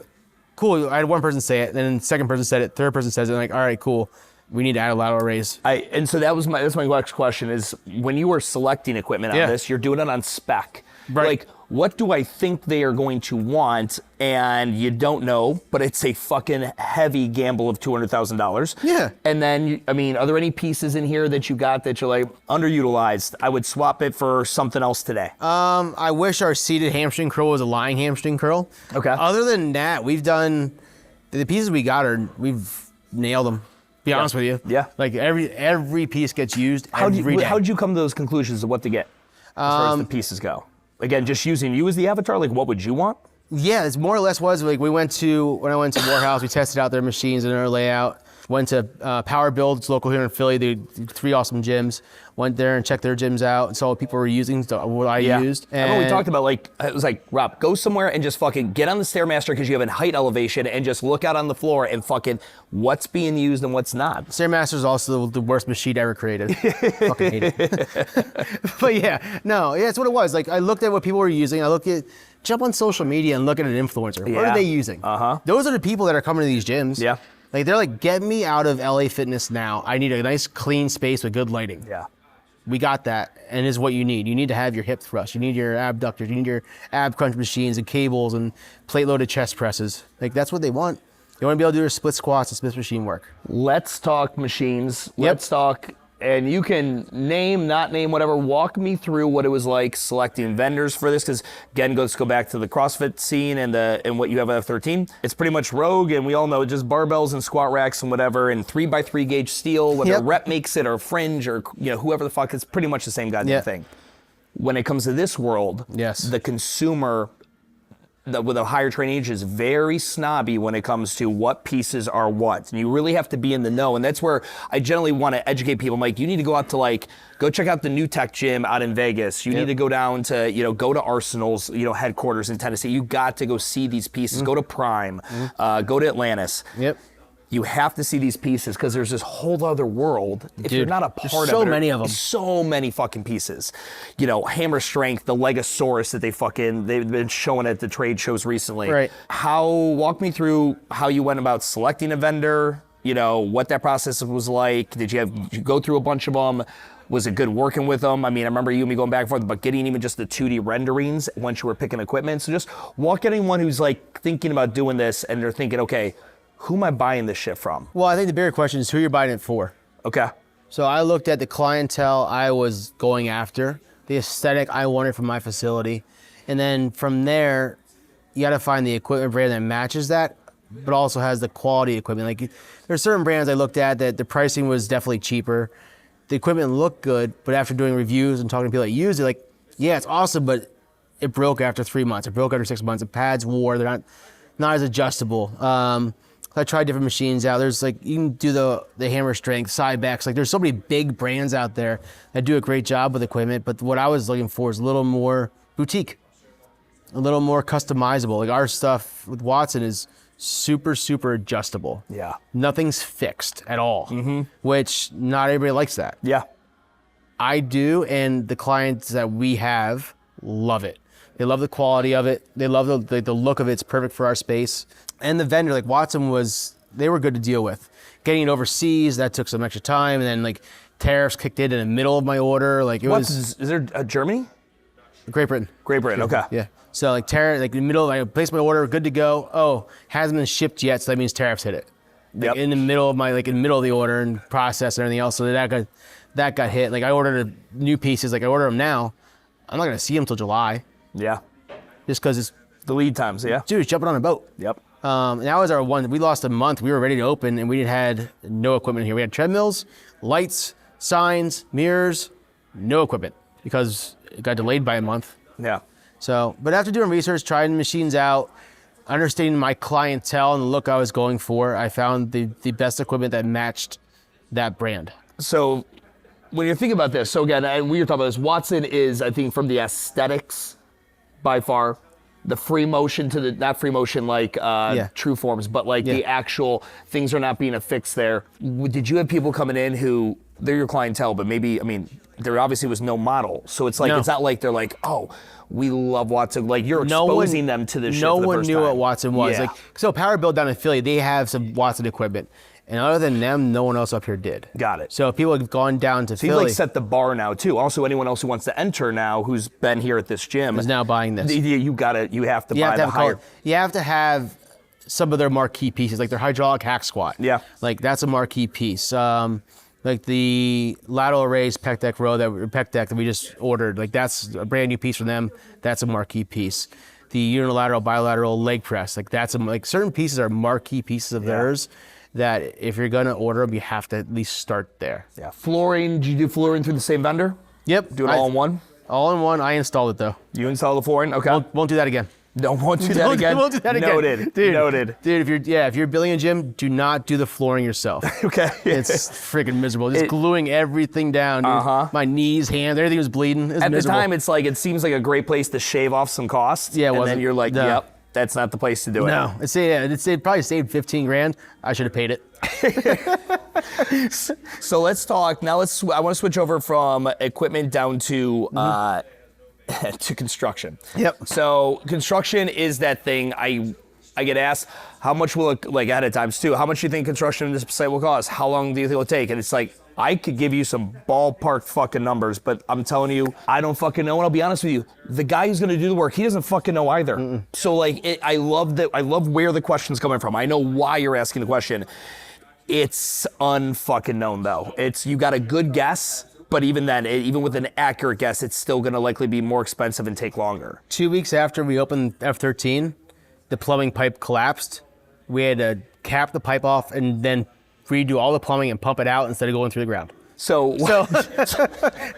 [SPEAKER 2] cool. I had one person say it, and then the second person said it, third person says it. I'm like, all right, cool. We need to add a lateral raise.
[SPEAKER 1] And so that's my next question is, when you are selecting equipment on this, you're doing it on spec.
[SPEAKER 2] Right.
[SPEAKER 1] Like, what do I think they are going to want? And you don't know, but it's a fucking heavy gamble of $200,000.
[SPEAKER 2] Yeah.
[SPEAKER 1] And then, I mean, are there any pieces in here that you got that you're like, underutilized? I would swap it for something else today.
[SPEAKER 2] I wish our seated hamstring curl was a lying hamstring curl.
[SPEAKER 1] Okay.
[SPEAKER 2] Other than that, we've done, the pieces we got we've nailed them. Be honest with you.
[SPEAKER 1] Yeah.
[SPEAKER 2] Like every piece gets used every day.
[SPEAKER 1] How did you come to those conclusions of what to get as far as the pieces go? Again, just using you as the avatar, like what would you want?
[SPEAKER 2] Yeah, it's more or less was like when I went to Morehouse, we tested out their machines and their layout. Went to Power Build, it's local here in Philly. They did 3 awesome gyms. Went there and checked their gyms out and saw what people were using, what I used.
[SPEAKER 1] And I remember we talked about, like, it was like, Rob, go somewhere and just fucking get on the Stairmaster because you have a height elevation and just look out on the floor and fucking what's being used and what's not.
[SPEAKER 2] Stairmaster is also the worst machine ever created. Fucking hate it. But yeah, it's what it was. Like, I looked at what people were using. I looked at, jump on social media and look at an influencer. What are they using? Those are the people that are coming to these gyms.
[SPEAKER 1] Yeah.
[SPEAKER 2] Like, they're like, get me out of LA Fitness now. I need a nice clean space with good lighting.
[SPEAKER 1] Yeah.
[SPEAKER 2] We got that, and is what you need. You need to have your hip thrust. You need your abductors. You need your ab crunch machines and cables and plate-loaded chest presses. Like, that's what they want. They want to be able to do their split squats and split machine work.
[SPEAKER 1] Let's talk machines. Let's talk, and you can name, not name, whatever. Walk me through what it was like selecting vendors for this, because again, let's go back to the CrossFit scene and what you have at F13. It's pretty much Rogue, and we all know just barbells and squat racks and whatever, and 3x3 gauge steel, whether Rep makes it or Fringe or whoever the fuck, it's pretty much the same goddamn thing. When it comes to this world, the consumer with a higher training age is very snobby when it comes to what pieces are what. And you really have to be in the know. And that's where I generally want to educate people. I'm like, you need to go out to go check out the New Tech gym out in Vegas. You need to go down to, go to Arsenal's, headquarters in Tennessee. You got to go see these pieces. Go to Prime, go to Atlantis. You have to see these pieces because there's this whole other world. If you're not a part of it,
[SPEAKER 2] so many of them.
[SPEAKER 1] So many fucking pieces. Hammer Strength, the Legosaurus that they've been showing at the trade shows recently.
[SPEAKER 2] Right.
[SPEAKER 1] Walk me through how you went about selecting a vendor, what that process was like. Did you go through a bunch of them? Was it good working with them? I mean, I remember you and me going back and forth, but getting even just the 2D renderings once you were picking equipment. So just walk anyone who's thinking about doing this and they're thinking, okay, who am I buying this shit from?
[SPEAKER 2] Well, I think the bigger question is who you're buying it for.
[SPEAKER 1] Okay.
[SPEAKER 2] So I looked at the clientele I was going after, the aesthetic I wanted from my facility. And then from there, you got to find the equipment brand that matches that, but also has the quality equipment. Like, there's certain brands I looked at that the pricing was definitely cheaper. The equipment looked good, but after doing reviews and talking to people that used it, yeah, it's awesome, but it broke after 3 months. It broke after 6 months. The pads wore. They're not as adjustable. I tried different machines out. There's you can do the Hammer Strength, side backs. There's so many big brands out there that do a great job with equipment, but what I was looking for is a little more boutique, a little more customizable. Our stuff with Watson is super, super adjustable.
[SPEAKER 1] Yeah.
[SPEAKER 2] Nothing's fixed at all, which not everybody likes that.
[SPEAKER 1] Yeah.
[SPEAKER 2] I do, and the clients that we have love it. They love the quality of it. They love the look of it. It's perfect for our space. And the vendor, Watson they were good to deal with. Getting it overseas, that took some extra time. And then tariffs kicked in the middle of my order.
[SPEAKER 1] Is there Germany?
[SPEAKER 2] Great Britain.
[SPEAKER 1] Great Britain, okay.
[SPEAKER 2] Yeah. So tariff, in the middle, I placed my order, good to go. Oh, hasn't been shipped yet, so that means tariffs hit it. In the middle of in the middle of the order and process and everything else. So that got hit. I ordered new pieces, I order them now. I'm not gonna see them till July.
[SPEAKER 1] Yeah.
[SPEAKER 2] Just because it's
[SPEAKER 1] the lead times, yeah.
[SPEAKER 2] Dude, jumping on a boat.
[SPEAKER 1] Yep.
[SPEAKER 2] That was our one. We lost a month. We were ready to open, and we had no equipment here. We had treadmills, lights, signs, mirrors, no equipment because it got delayed by a month.
[SPEAKER 1] Yeah.
[SPEAKER 2] So, but after doing research, trying machines out, understanding my clientele and the look I was going for, I found the best equipment that matched that brand.
[SPEAKER 1] So, when you're thinking about this, so again, and we were talking about this, Watson is, I think, from the aesthetics, by far, the free motion to the, not free motion True Forms, but the actual things are not being affixed there. Did you have people coming in who, they're your clientele, but maybe, there obviously was no model. So it's it's not like they're oh, we love Watson. You're exposing them to this shit
[SPEAKER 2] No
[SPEAKER 1] for the
[SPEAKER 2] one
[SPEAKER 1] first
[SPEAKER 2] knew
[SPEAKER 1] time.
[SPEAKER 2] what Watson was.
[SPEAKER 1] Yeah.
[SPEAKER 2] So Power Build down in Philly, they have some Watson equipment. And other than them, no one else up here did.
[SPEAKER 1] Got it.
[SPEAKER 2] So people have gone down to
[SPEAKER 1] So you
[SPEAKER 2] Philly.
[SPEAKER 1] like set the bar now too. Also, anyone else who wants to enter now, who's been here at this gym,
[SPEAKER 2] is now buying this.
[SPEAKER 1] You have to buy the higher.
[SPEAKER 2] You have to have some of their marquee pieces, like their hydraulic hack squat.
[SPEAKER 1] Yeah.
[SPEAKER 2] Like that's a marquee piece. Like the lateral raise pec deck that we just ordered, like that's a brand new piece from them. That's a marquee piece. The unilateral, bilateral leg press, like that's like certain pieces are marquee pieces of theirs that if you're gonna order them, you have to at least start there.
[SPEAKER 1] Yeah. Flooring, did you do flooring through the same vendor?
[SPEAKER 2] Yep.
[SPEAKER 1] Do it all in one?
[SPEAKER 2] All in one. I installed it though.
[SPEAKER 1] You install the flooring? Okay.
[SPEAKER 2] Won't do that again.
[SPEAKER 1] Won't do that again?
[SPEAKER 2] Won't do that again.
[SPEAKER 1] Noted.
[SPEAKER 2] Dude,
[SPEAKER 1] Noted.
[SPEAKER 2] Dude, if you're building a gym, do not do the flooring yourself.
[SPEAKER 1] Okay.
[SPEAKER 2] It's freaking miserable. Just gluing everything down. Dude. My knees, hands, everything was bleeding. It's
[SPEAKER 1] At
[SPEAKER 2] miserable.
[SPEAKER 1] the time, it's like, it seems like a great place to shave off some costs.
[SPEAKER 2] Yeah, it
[SPEAKER 1] and
[SPEAKER 2] wasn't.
[SPEAKER 1] then you're like,
[SPEAKER 2] No.
[SPEAKER 1] yep, that's not the place to do it.
[SPEAKER 2] No, it probably saved 15 grand. I should have paid it.
[SPEAKER 1] So let's talk, now I want to switch over from equipment down to to construction.
[SPEAKER 2] Yep.
[SPEAKER 1] So construction is that thing I get asked, how much will it, like ahead of times too, how much do you think construction in this site will cost? How long do you think it'll take? And it's like, I could give you some ballpark fucking numbers, but I'm telling you, I don't fucking know. And I'll be honest with you, the guy who's gonna do the work, he doesn't fucking know either. So like, I love where the question's coming from. I know why you're asking the question. It's unfucking known though. You got a good guess, but even then, even with an accurate guess, it's still gonna likely be more expensive and take longer.
[SPEAKER 2] 2 weeks after we opened F13, the plumbing pipe collapsed. We had to cap the pipe off and then redo all the plumbing and pump it out instead of going through the ground.
[SPEAKER 1] So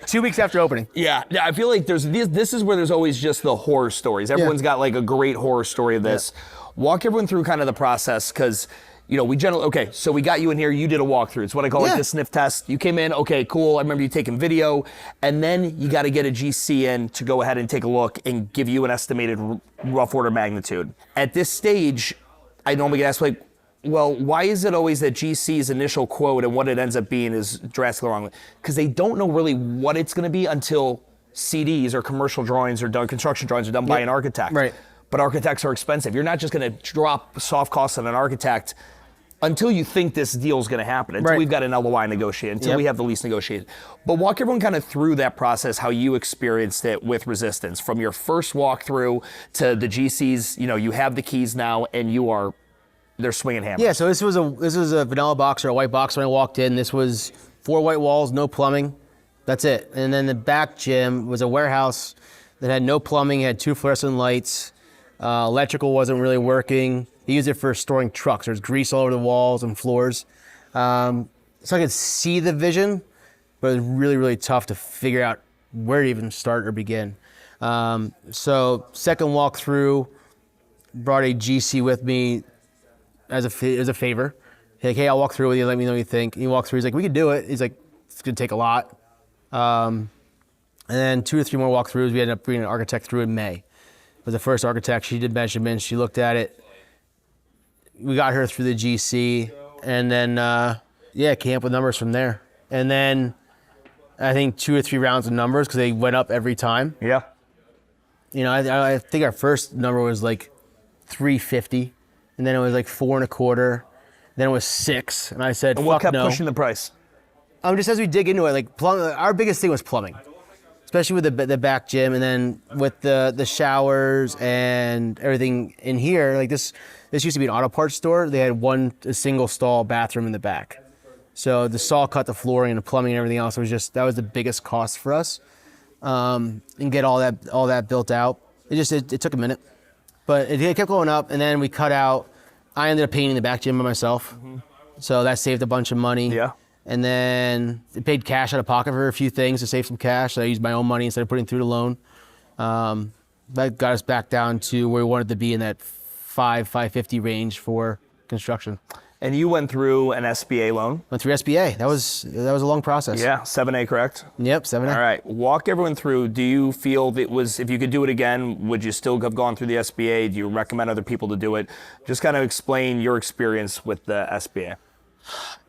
[SPEAKER 2] 2 weeks after opening.
[SPEAKER 1] Yeah, I feel like this is where there's always just the horror stories. Everyone's got like a great horror story of this. Walk everyone through kind of the process, because we generally, okay, so we got you in here, you did a walkthrough. It's what I call like the sniff test. You came in, okay, cool, I remember you taking video, and then you gotta get a GC in to go ahead and take a look and give you an estimated rough order magnitude. At this stage, I normally get asked like, well, why is it always that GC's initial quote and what it ends up being is drastically wrong? Because they don't know really what it's gonna be until CDs or commercial drawings or done, construction drawings are done by an architect.
[SPEAKER 2] Right.
[SPEAKER 1] But architects are expensive. You're not just gonna drop soft costs on an architect until you think this deal's gonna happen, until we've got an LOI negotiated, until we have the lease negotiated. But walk everyone kind of through that process, how you experienced it with Resistance, from your first walkthrough to the GCs, you have the keys now and they're swinging hammers.
[SPEAKER 2] Yeah, so this was a vanilla box or a white box when I walked in. This was 4 white walls, no plumbing. That's it. And then the back gym was a warehouse that had no plumbing, had 2 fluorescent lights. Electrical wasn't really working. They used it for storing trucks. There's grease all over the walls and floors. So I could see the vision, but it was really, really tough to figure out where to even start or begin. So second walkthrough, brought a GC with me as a favor. Like, hey, I'll walk through with you, let me know what you think. And he walked through, he's like, we could do it. He's like, it's gonna take a lot. And then 2 or 3 more walkthroughs. We ended up bringing an architect through in May. It was the first architect. She did measurements, she looked at it. We got her through the GC, and then, came up with numbers from there. And then I think 2 or 3 rounds of numbers, because they went up every time.
[SPEAKER 1] Yeah.
[SPEAKER 2] I think our first number was like 350, and then it was like 4 1/4, then it was 6, and I said,
[SPEAKER 1] And what kept
[SPEAKER 2] no.
[SPEAKER 1] pushing the price?
[SPEAKER 2] Just as we dig into it, like our biggest thing was plumbing, especially with the back gym, and then with the showers and everything in here. Like this used to be an auto parts store. They had a single stall bathroom in the back. So the saw cut, the flooring, and the plumbing and everything else that was the biggest cost for us. And get all that built out. It took a minute, but it kept going up. And then we cut out. I ended up painting the back gym by myself, so that saved a bunch of money.
[SPEAKER 1] Yeah.
[SPEAKER 2] And then I paid cash out of pocket for a few things to save some cash. So I used my own money instead of putting through the loan. That got us back down to where we wanted to be in that $550 range for construction.
[SPEAKER 1] And you went through an SBA loan?
[SPEAKER 2] Went through SBA. That was a long process.
[SPEAKER 1] Yeah, 7A, correct?
[SPEAKER 2] Yep, 7A.
[SPEAKER 1] All right, walk everyone through. Do you feel that if you could do it again, would you still have gone through the SBA? Do you recommend other people to do it? Just kind of explain your experience with the SBA.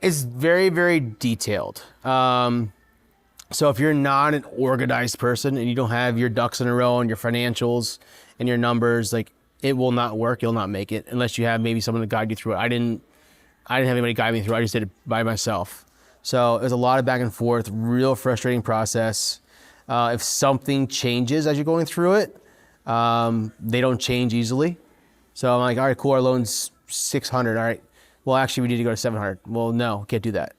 [SPEAKER 2] It's very, very detailed. So if you're not an organized person and you don't have your ducks in a row and your financials and your numbers, like, it will not work. You'll not make it unless you have maybe someone to guide you through it. I didn't have anybody guide me through. I just did it by myself. So it was a lot of back and forth, real frustrating process. If something changes as you're going through it, they don't change easily. So I'm like, all right, cool, our loan's 600. All right, well, actually, we need to go to 700. Well, no, can't do that.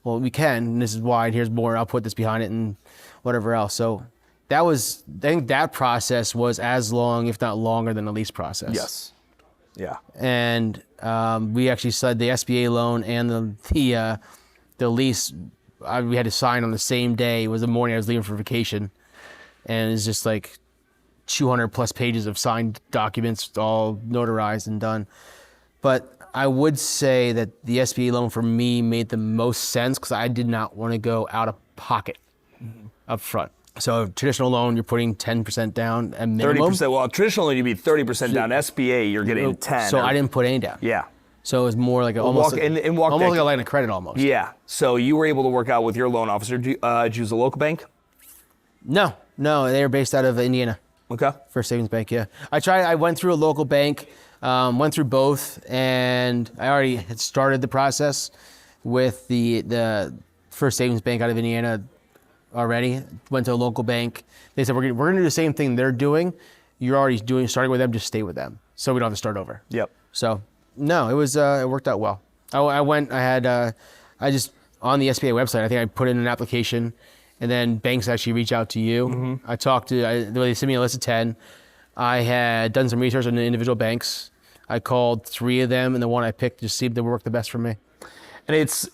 [SPEAKER 2] Well, we can, and this is why, and here's more. I'll put this behind it and whatever else. So I think that process was as long, if not longer, than the lease process.
[SPEAKER 1] Yes. Yeah.
[SPEAKER 2] And we actually said the SBA loan and the lease, we had to sign on the same day. It was the morning I was leaving for vacation. And it's just like 200 plus pages of signed documents, all notarized and done. But I would say that the SBA loan for me made the most sense because I did not want to go out of pocket up front. So traditional loan, you're putting 10% down at minimum.
[SPEAKER 1] 30%. Well, traditionally you'd be 30% down. SBA, you're getting 10.
[SPEAKER 2] So I didn't put any down.
[SPEAKER 1] Yeah.
[SPEAKER 2] So it was more like almost like a line of credit almost.
[SPEAKER 1] Yeah. So you were able to work out with your loan officer. Did you use a local bank?
[SPEAKER 2] No, they were based out of Indiana.
[SPEAKER 1] Okay.
[SPEAKER 2] First Savings Bank, yeah. I went through a local bank, went through both, and I already had started the process with the First Savings Bank out of Indiana already. Went to a local bank. They said, we're gonna do the same thing they're doing. You're already starting with them, just stay with them. So we don't have to start over.
[SPEAKER 1] Yep.
[SPEAKER 2] So no, it worked out well. I just, on the SBA website, I think I put in an application, and then banks actually reach out to you. Mm-hmm. They sent me a list of 10. I had done some research on the individual banks. I called 3 of them, and the one I picked just seemed to work the best for me.
[SPEAKER 1] And it's,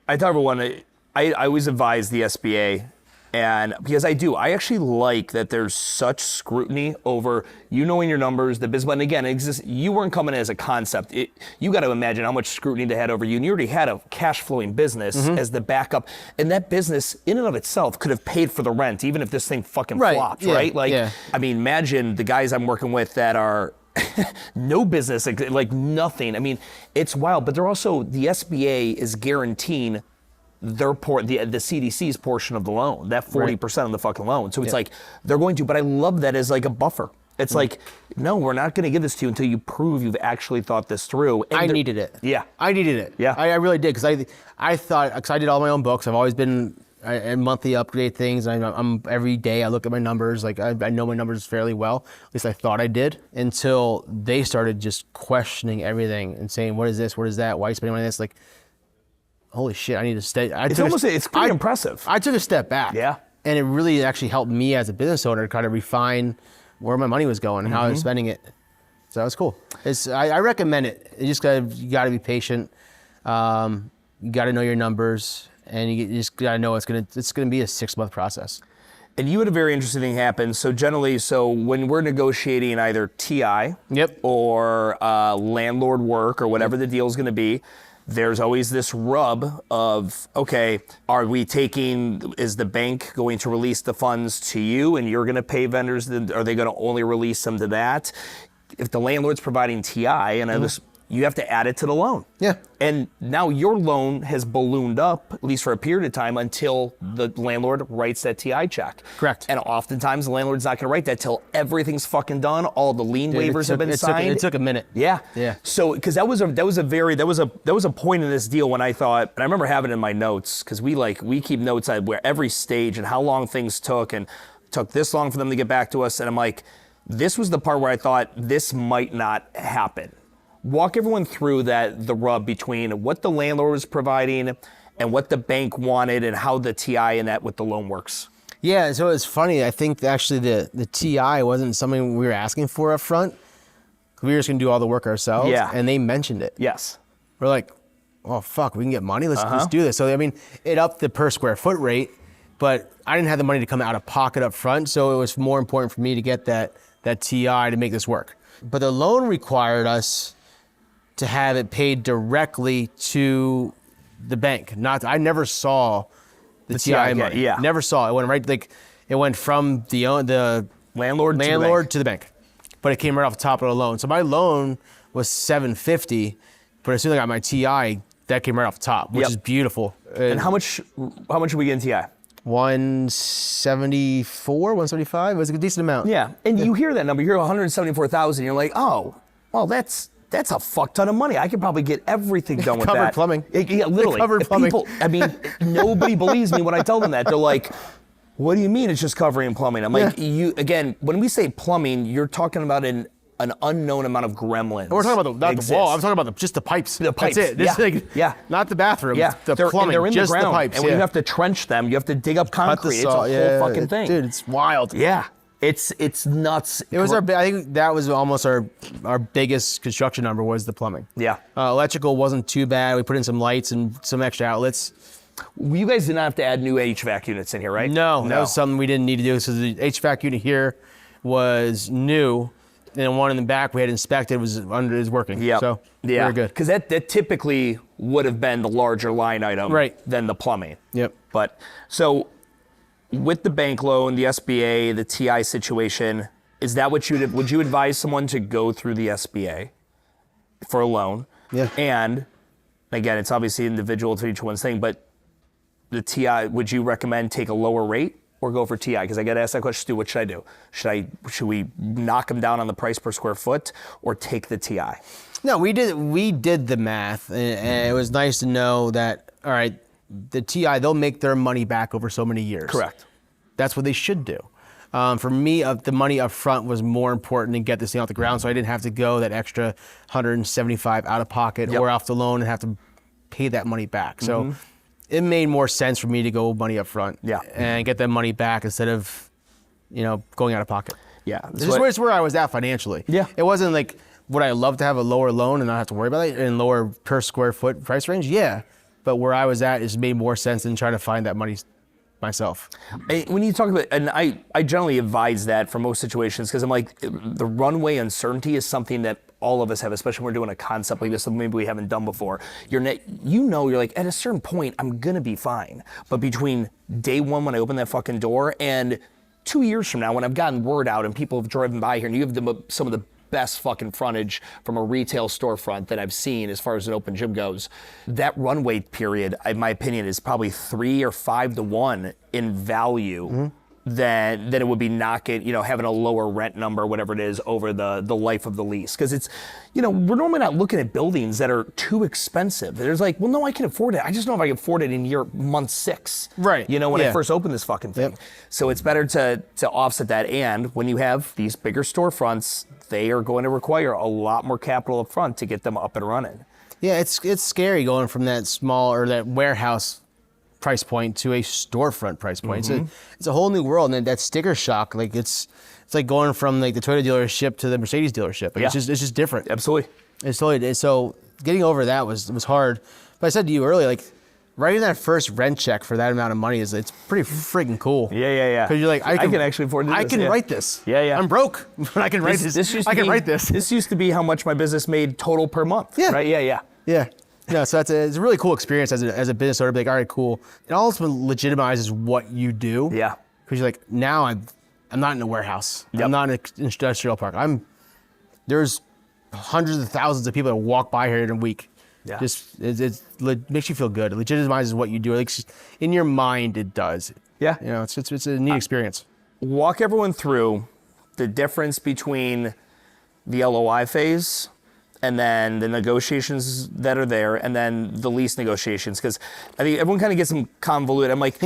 [SPEAKER 1] I tell everyone, I always advise the SBA, and because I actually like that there's such scrutiny over you knowing your numbers, the business. And again, you weren't coming as a concept. You got to imagine how much scrutiny they had over you, and you already had a cash flowing business as the backup, and that business in and of itself could have paid for the rent, even if this thing fucking flopped, right? I mean, imagine the guys I'm working with that are no business, like nothing. I mean, it's wild, but they're also, the SBA is guaranteeing the CDC's portion of the loan, that 40% of the fucking loan. So it's like they're going to, but I love that as like a buffer. It's like, no, we're not going to give this to you until you prove you've actually thought this through. And
[SPEAKER 2] I needed it.
[SPEAKER 1] Yeah.
[SPEAKER 2] I needed it.
[SPEAKER 1] Yeah.
[SPEAKER 2] I really did, because I thought, because I did all my own books. I've always been a monthly upgrade things. I'm every day I look at my numbers. Like I know my numbers fairly well. At least I thought I did, until they started just questioning everything and saying, what is this? What is that? Why are you spending money on this? Like, holy shit, I need to stay.
[SPEAKER 1] It's pretty impressive.
[SPEAKER 2] I took a step back.
[SPEAKER 1] Yeah.
[SPEAKER 2] And it really actually helped me as a business owner to kind of refine where my money was going and how I was spending it. So that was cool. I recommend it. You got to be patient. You got to know your numbers, and you just got to know it's gonna be a 6-month process.
[SPEAKER 1] And you had a very interesting thing happen. So generally, when we're negotiating either TI or landlord work or whatever the deal is going to be, there's always this rub of, okay, is the bank going to release the funds to you and you're going to pay vendors? Are they going to only release them to that? If the landlord's providing TI, and you have to add it to the loan.
[SPEAKER 2] Yeah.
[SPEAKER 1] And now your loan has ballooned up, at least for a period of time, until the landlord writes that TI check.
[SPEAKER 2] Correct.
[SPEAKER 1] And oftentimes the landlord's not going to write that till everything's fucking done. All the lien waivers have been signed.
[SPEAKER 2] It took a minute.
[SPEAKER 1] Yeah.
[SPEAKER 2] Yeah.
[SPEAKER 1] So, because that was a point in this deal when I thought, and I remember having it in my notes, because we keep notes on where every stage and how long things took, and took this long for them to get back to us. And I'm like, this was the part where I thought this might not happen. Walk everyone through the rub between what the landlord was providing and what the bank wanted, and how the TI and that with the loan works.
[SPEAKER 2] Yeah, so it's funny. I think actually the TI wasn't something we were asking for up front. We were just going to do all the work ourselves.
[SPEAKER 1] Yeah.
[SPEAKER 2] And they mentioned it.
[SPEAKER 1] Yes.
[SPEAKER 2] We're like, oh, fuck, we can get money? Let's do this. So, I mean, it upped the per square foot rate, but I didn't have the money to come out of pocket up front, so it was more important for me to get that TI to make this work. But the loan required us to have it paid directly to the bank. I never saw the TI money.
[SPEAKER 1] Yeah.
[SPEAKER 2] Never saw it. It went it went from the landlord to the bank. But it came right off the top of the loan. So my loan was $750, but as soon as I got my TI, that came right off the top, which is beautiful.
[SPEAKER 1] And how much are we getting TI?
[SPEAKER 2] 174, 175. It was a decent amount.
[SPEAKER 1] Yeah. And you hear that number, you hear 174,000, you're like, oh, well, that's that's a fuck ton of money. I could probably get everything done with
[SPEAKER 2] Covered
[SPEAKER 1] that.
[SPEAKER 2] plumbing.
[SPEAKER 1] Yeah, literally.
[SPEAKER 2] Covered plumbing.
[SPEAKER 1] People, I mean, nobody believes me when I tell them that. They're like, what do you mean it's just covering plumbing? I'm like, again, when we say plumbing, you're talking about an unknown amount of gremlins.
[SPEAKER 2] We're talking about not the wall. I'm talking about just the pipes.
[SPEAKER 1] The pipes.
[SPEAKER 2] That's it. This is not the bathroom.
[SPEAKER 1] Yeah,
[SPEAKER 2] The plumbing.
[SPEAKER 1] They're in
[SPEAKER 2] just
[SPEAKER 1] the ground.
[SPEAKER 2] the pipes.
[SPEAKER 1] And when you have to trench them, you have to dig up concrete. It's a whole fucking thing.
[SPEAKER 2] Dude, it's wild.
[SPEAKER 1] Yeah. It's nuts.
[SPEAKER 2] It was I think that was almost our biggest construction number was the plumbing.
[SPEAKER 1] Yeah.
[SPEAKER 2] Electrical wasn't too bad. We put in some lights and some extra outlets.
[SPEAKER 1] You guys did not have to add new HVAC units in here, right?
[SPEAKER 2] No, that was something we didn't need to do. So the HVAC unit here was new, and one in the back we had inspected was working.
[SPEAKER 1] Yeah.
[SPEAKER 2] So very good.
[SPEAKER 1] Because that typically would have been the larger line item than the plumbing.
[SPEAKER 2] Yep.
[SPEAKER 1] But so with the bank loan, the SBA, the TI situation, is that what would you advise someone to go through the SBA for a loan?
[SPEAKER 2] Yeah.
[SPEAKER 1] And again, it's obviously individual to each one's thing, but the TI, would you recommend take a lower rate or go for TI? Because I get asked that question, Stu, what should I do? Should we knock them down on the price per square foot or take the TI?
[SPEAKER 2] No, we did the math, and it was nice to know that, all right, the TI, they'll make their money back over so many years.
[SPEAKER 1] Correct.
[SPEAKER 2] That's what they should do. For me, the money up front was more important than get this thing off the ground, so I didn't have to go that extra 175 out of pocket or off the loan and have to pay that money back. So it made more sense for me to go money up front and get that money back instead of, going out of pocket.
[SPEAKER 1] Yeah.
[SPEAKER 2] This is where I was at financially.
[SPEAKER 1] Yeah.
[SPEAKER 2] It wasn't like, would I love to have a lower loan and not have to worry about it and lower per square foot price range? Yeah. But where I was at is made more sense than trying to find that money myself.
[SPEAKER 1] When you talk about, and I generally advise that for most situations because I'm like, the runway uncertainty is something that all of us have, especially when we're doing a concept like this that maybe we haven't done before. You're like, at a certain point, I'm gonna be fine. But between day one when I open that fucking door and 2 years from now when I've gotten word out and people have driven by here and you have some of the best fucking frontage from a retail storefront that I've seen as far as an open gym goes. That runway period, in my opinion, is probably 3 or 5 to 1 in value than it would be having a lower rent number, whatever it is, over the life of the lease. Because it's, we're normally not looking at buildings that are too expensive. There's like, well, no, I can afford it. I just know if I can afford it in month 6.
[SPEAKER 2] Right.
[SPEAKER 1] When I first opened this fucking thing.
[SPEAKER 2] Yep.
[SPEAKER 1] So it's better to offset that. And when you have these bigger storefronts, they are going to require a lot more capital up front to get them up and running.
[SPEAKER 2] Yeah, it's scary going from that small or that warehouse price point to a storefront price point. It's a whole new world, and that sticker shock, like it's like going from like the Toyota dealership to the Mercedes dealership. Like, it's just different.
[SPEAKER 1] Absolutely.
[SPEAKER 2] It's totally. So getting over that was hard. But I said to you earlier, like writing that first rent check for that amount of money it's pretty freaking cool.
[SPEAKER 1] Yeah.
[SPEAKER 2] Because you're like, I can
[SPEAKER 1] actually afford this.
[SPEAKER 2] I can write this.
[SPEAKER 1] Yeah.
[SPEAKER 2] I'm broke, but I can write this. I can write this.
[SPEAKER 1] This used to be how much my business made total per month.
[SPEAKER 2] Yeah.
[SPEAKER 1] Right. Yeah.
[SPEAKER 2] Yeah, so it's a really cool experience as a business owner. Be like, all right, cool. It also legitimizes what you do.
[SPEAKER 1] Yeah.
[SPEAKER 2] Because you're like, now I'm not in a warehouse.
[SPEAKER 1] Yep.
[SPEAKER 2] I'm not in an industrial park. There's hundreds of thousands of people that walk by here in a week.
[SPEAKER 1] Yeah.
[SPEAKER 2] It makes you feel good. It legitimizes what you do. Like, in your mind, it does.
[SPEAKER 1] Yeah.
[SPEAKER 2] It's a neat experience.
[SPEAKER 1] Walk everyone through the difference between the LOI phase and then the negotiations that are there, and then the lease negotiations. Because I think everyone kind of gets them convoluted. I'm like,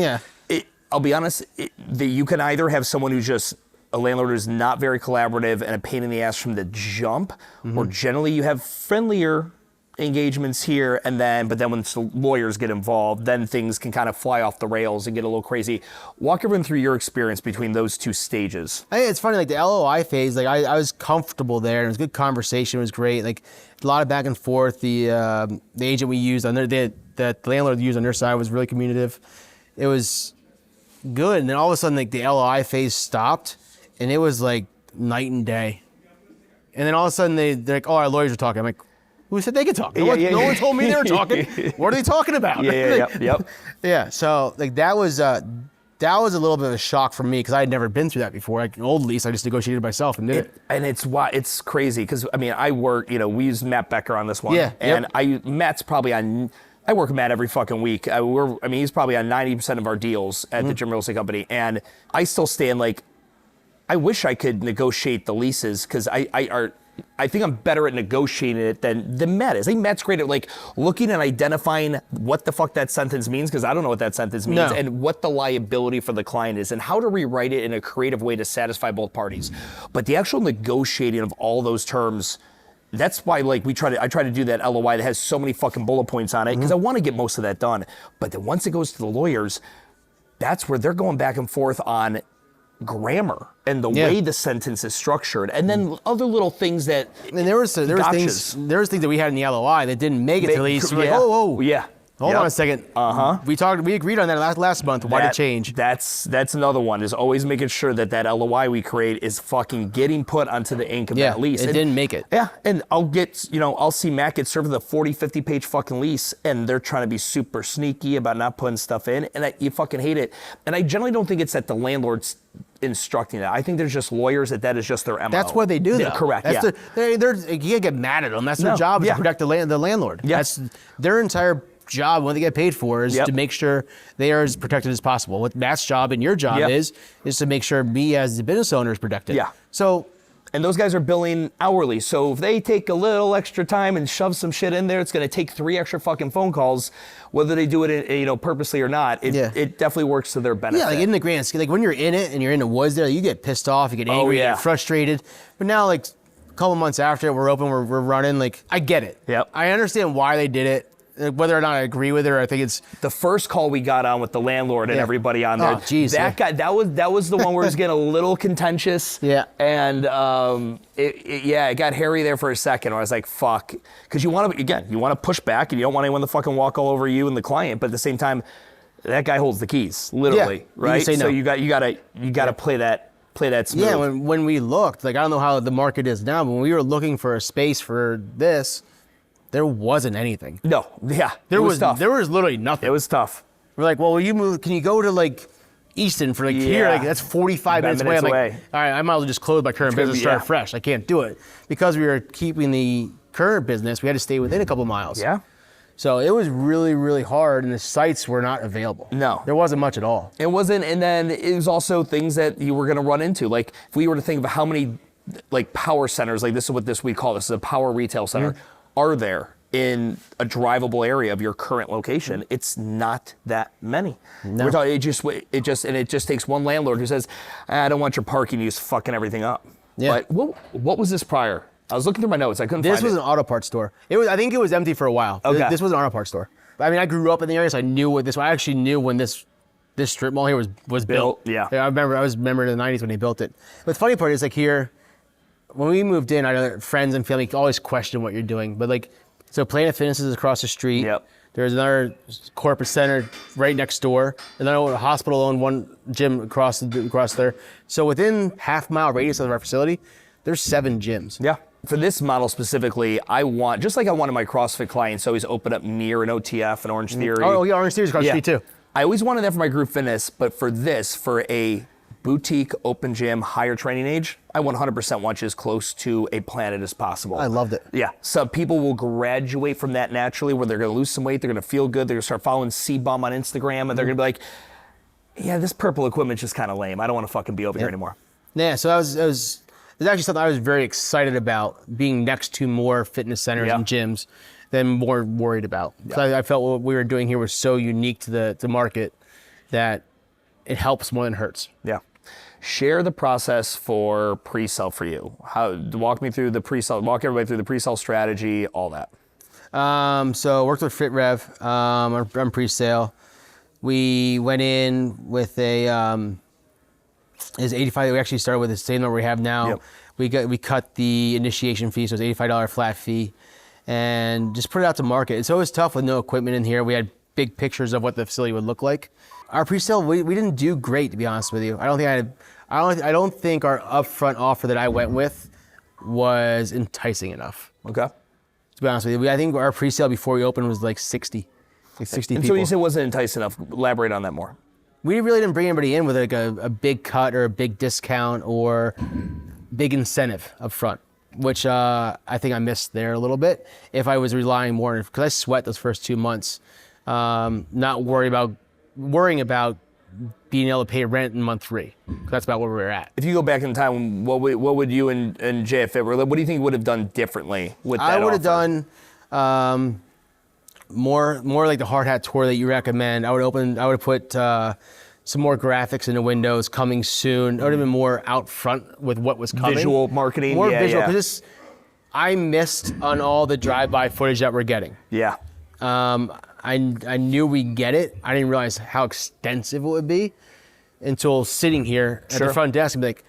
[SPEAKER 1] I'll be honest, that you can either have someone who's just a landlord who's not very collaborative and a pain in the ass from the jump, or generally you have friendlier engagements here, but then when the lawyers get involved, then things can kind of fly off the rails and get a little crazy. Walk everyone through your experience between those two stages.
[SPEAKER 2] I think it's funny, like the LOI phase, like I was comfortable there. It was good conversation. It was great. Like a lot of back and forth. The agent we used that the landlord used on their side was really communicative. It was good. And then all of a sudden, like the LOI phase stopped, and it was like night and day. And then all of a sudden they're like, oh, our lawyers are talking. I'm like, who said they could talk? No one told me they were talking. What are they talking about?
[SPEAKER 1] Yep.
[SPEAKER 2] Yeah. So like that was a little bit of a shock for me because I had never been through that before. Like an old lease, I just negotiated myself and did it.
[SPEAKER 1] And it's crazy because I work. We use Matt Becker on this one.
[SPEAKER 2] Yeah.
[SPEAKER 1] And Matt's probably on. I work with Matt every fucking week. He's probably on 90% of our deals at the Gym Real Estate Company, and I still stand like, I wish I could negotiate the leases because I think I'm better at negotiating it than Matt is. I think Matt's great at like looking and identifying what the fuck that sentence means, because I don't know what that sentence means, and what the liability for the client is, and how to rewrite it in a creative way to satisfy both parties. But the actual negotiating of all those terms, that's why like I try to do that LOI that has so many fucking bullet points on it, because I want to get most of that done. But then once it goes to the lawyers, that's where they're going back and forth on grammar and the way the sentence is structured, and then other little things that.
[SPEAKER 2] And there was things that we had in the LOI that didn't make it to the lease. We're like, hold on a second. We agreed on that last month. Why did it change?
[SPEAKER 1] That's another one, is always making sure that LOI we create is fucking getting put onto the ink of that lease.
[SPEAKER 2] It didn't make it.
[SPEAKER 1] Yeah, and I'll see Matt get served with a 40, 50 page fucking lease, and they're trying to be super sneaky about not putting stuff in, and you fucking hate it. And I generally don't think it's that the landlord's instructing it. I think there's just lawyers that is just their MO.
[SPEAKER 2] That's what they do, though.
[SPEAKER 1] Correct.
[SPEAKER 2] You can't get mad at them. That's their job, is to protect the landlord. That's their entire job, what they get paid for, is to make sure they are as protected as possible. What Matt's job and your job is to make sure me as the business owner is protected. Yeah. So.
[SPEAKER 1] And those guys are billing hourly. So if they take a little extra time and shove some shit in there, it's going to take 3 extra fucking phone calls, whether they do it, purposely or not. It definitely works to their benefit.
[SPEAKER 2] Yeah, like in the grand scheme, like when you're in it and you're in the woods there, you get pissed off, you get angry, you get frustrated. But now, like a couple months after we're open, we're running. Like, I get it.
[SPEAKER 1] Yep.
[SPEAKER 2] I understand why they did it. Whether or not I agree with it, or I think it's
[SPEAKER 1] the first call we got on with the landlord and everybody on there.
[SPEAKER 2] Oh, geez,
[SPEAKER 1] that guy, that was the one where it was getting a little contentious. And it got hairy there for a second. I was like, fuck, because you want to push back, and you don't want anyone to fucking walk all over you and the client. But at the same time, that guy holds the keys, literally, right?
[SPEAKER 2] Say no.
[SPEAKER 1] So you gotta play that smooth.
[SPEAKER 2] Yeah, when we looked, like, I don't know how the market is now, but when we were looking for a space for this, there wasn't anything.
[SPEAKER 1] No,
[SPEAKER 2] there was tough. There was literally nothing.
[SPEAKER 1] It was tough.
[SPEAKER 2] We're like, well, will you move? Can you go to like Easton for like here? Like, that's 45 minutes away. I'm like, all right, I might as well just close my current business, start fresh. I can't do it because we were keeping the current business. We had to stay within a couple miles.
[SPEAKER 1] Yeah.
[SPEAKER 2] So it was really, really hard, and the sites were not available.
[SPEAKER 1] No.
[SPEAKER 2] There wasn't much at all.
[SPEAKER 1] It wasn't, and then it was also things that you were going to run into. Like, if we were to think of how many like power centers, like this is what we call this is a power retail center, are there in a drivable area of your current location? It's not that many.
[SPEAKER 2] No.
[SPEAKER 1] We're talking, it just takes one landlord who says, I don't want your parking use fucking everything up. Yeah. But what was this prior? I was looking through my notes. I couldn't find it.
[SPEAKER 2] This was an auto parts store. I think it was empty for a while.
[SPEAKER 1] Okay.
[SPEAKER 2] This was an auto parts store. I mean, I grew up in the area, so I knew what this was. I actually knew when this strip mall here was built.
[SPEAKER 1] Yeah.
[SPEAKER 2] I was in the 90s when they built it. But the funny part is, like, here, when we moved in, I know friends and family always question what you're doing. But like, so Planet Fitness is across the street.
[SPEAKER 1] Yep.
[SPEAKER 2] There's another corporate center right next door. And then a hospital owned one gym across there. So within half-mile radius of our facility, there's 7 gyms.
[SPEAKER 1] Yeah. For this model specifically, I wanted my CrossFit clients to always open up near an OTF, an Orange Theory.
[SPEAKER 2] Oh yeah, Orange Theory's across the street too.
[SPEAKER 1] I always wanted that for my group fitness, but for a boutique open gym, higher training age, I 100% want you as close to a Planet as possible.
[SPEAKER 2] I loved it.
[SPEAKER 1] Yeah. So people will graduate from that naturally, where they're going to lose some weight, they're going to feel good, they're going to start following C-Bum on Instagram, and they're going to be like, yeah, this purple equipment's just kind of lame. I don't want to fucking be over here anymore.
[SPEAKER 2] Yeah, so it was actually something I was very excited about, being next to more fitness centers and gyms than more worried about. Because I felt what we were doing here was so unique to the market that it helps more than hurts.
[SPEAKER 1] Yeah. Share the process for pre-sale for you. Walk me through the pre-sale, walk everybody through the pre-sale strategy, all that.
[SPEAKER 2] So worked with FitRev on pre-sale. We went in with is $85. We actually started with the same number we have now. Yep. We cut the initiation fee, so it's $85 flat fee, and just put it out to market. It's always tough with no equipment in here. We had big pictures of what the facility would look like. Our pre-sale, we didn't do great, to be honest with you. I don't think our upfront offer that I went with was enticing enough.
[SPEAKER 1] Okay.
[SPEAKER 2] To be honest with you, I think our pre-sale before we opened was like 60
[SPEAKER 1] and
[SPEAKER 2] people.
[SPEAKER 1] So you said it wasn't enticing enough. Elaborate on that more.
[SPEAKER 2] We really didn't bring anybody in with like a big cut or a big discount or big incentive up front, which I think I missed there a little bit. If I was relying more, because I sweat those first 2 months, not worrying about being able to pay rent in month 3. That's about where we're at.
[SPEAKER 1] If you go back in time, what would you and Jay, what do you think you would have done differently with that
[SPEAKER 2] I would have
[SPEAKER 1] offer?
[SPEAKER 2] done more like the hard hat tour that you recommend. I would put some more graphics in the windows coming soon. I would have been more out front with what was coming.
[SPEAKER 1] Visual marketing.
[SPEAKER 2] More visual,
[SPEAKER 1] Yeah.
[SPEAKER 2] because I missed on all the drive-by footage that we're getting.
[SPEAKER 1] Yeah.
[SPEAKER 2] I knew we'd get it. I didn't realize how extensive it would be until sitting here at the front desk and be like,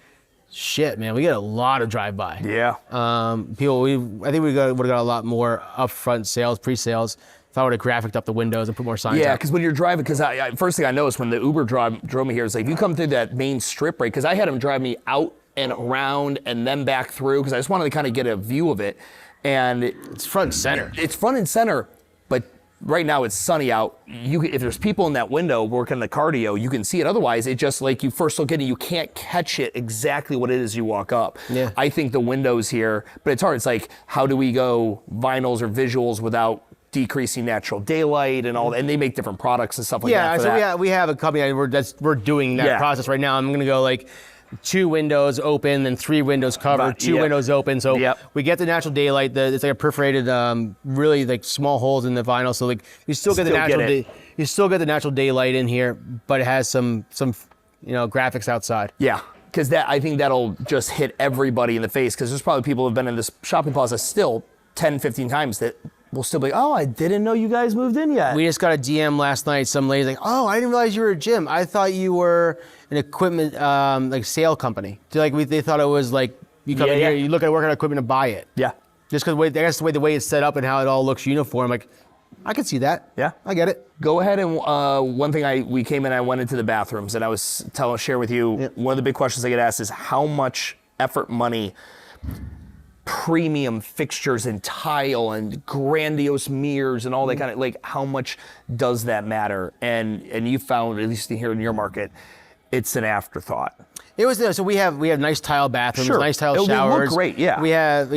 [SPEAKER 2] shit, man, we get a lot of drive-by.
[SPEAKER 1] Yeah.
[SPEAKER 2] I think we would have got a lot more upfront sales, pre-sales, if I would have graphicked up the windows and put more signs
[SPEAKER 1] Yeah,
[SPEAKER 2] up.
[SPEAKER 1] because when you're driving, because first thing I noticed when the Uber drove me here is like, if you come through that main strip, right, because I had them drive me out and around and then back through, because I just wanted to kind of get a view of it. And
[SPEAKER 2] It's front and center.
[SPEAKER 1] it's front and center, but right now it's sunny out. If there's people in that window working the cardio, you can see it. Otherwise, it just like you first look at it, you can't catch it exactly what it is you walk up.
[SPEAKER 2] Yeah.
[SPEAKER 1] I think the windows here, but it's hard. It's like, how do we go vinyls or visuals without decreasing natural daylight and all that? And they make different products and stuff like that.
[SPEAKER 2] Yeah,
[SPEAKER 1] for
[SPEAKER 2] so
[SPEAKER 1] that.
[SPEAKER 2] we have a company we're doing that process right now. I'm going to go like 2 windows open, then 3 windows covered, 2 windows open. So we get the natural daylight. It's like a perforated, really like small holes in the vinyl. So like you still get you still get the natural daylight in here, but it has some graphics outside.
[SPEAKER 1] Yeah, because I think that'll just hit everybody in the face, because there's probably people who have been in this shopping plaza still 10, 15 times that will still be like, oh, I didn't know you guys moved in yet.
[SPEAKER 2] We just got a DM last night. Some lady's like, oh, I didn't realize you were a gym. I thought you were an equipment like sale company. So, like they thought it was like you come in here, you look at workout equipment and buy it.
[SPEAKER 1] Yeah.
[SPEAKER 2] Just because I guess the way it's set up and how it all looks uniform, like I can see that.
[SPEAKER 1] Yeah.
[SPEAKER 2] I get it.
[SPEAKER 1] Go ahead and one thing we came in, I went into the bathrooms and I was share with you, one of the big questions I get asked is how much effort, money, premium fixtures and tile and grandiose mirrors and all that kind of, like, how much does that matter? And you found, at least here in your market, it's an afterthought.
[SPEAKER 2] It was so we have nice tile bathrooms, nice tile showers.
[SPEAKER 1] They look great, yeah.
[SPEAKER 2] We have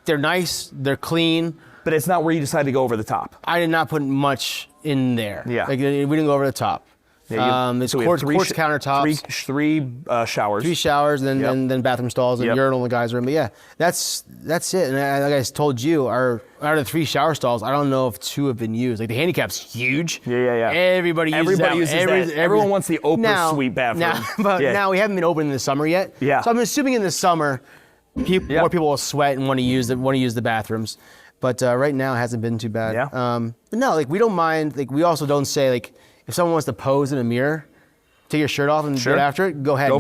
[SPEAKER 2] they're nice, they're clean.
[SPEAKER 1] But it's not where you decide to go over the top.
[SPEAKER 2] I did not put much in there.
[SPEAKER 1] Yeah.
[SPEAKER 2] Like we didn't go over the top. It's quartz countertops.
[SPEAKER 1] Three showers.
[SPEAKER 2] 3 showers, and then bathroom stalls and urinal in the guys' room. But yeah, that's it. And like I told you, out of the 3 shower stalls, I don't know if 2 have been used. Like the handicap's huge.
[SPEAKER 1] Yeah.
[SPEAKER 2] Everybody uses that.
[SPEAKER 1] Everyone wants the Oprah suite bathroom.
[SPEAKER 2] Now we haven't been open in the summer yet.
[SPEAKER 1] Yeah.
[SPEAKER 2] So I'm assuming in the summer, more people will sweat and want to use the bathrooms. But right now it hasn't been too bad.
[SPEAKER 1] Yeah.
[SPEAKER 2] But no, like we don't mind. Like we also don't say like if someone wants to pose in a mirror, take your shirt off and get after it. Go ahead.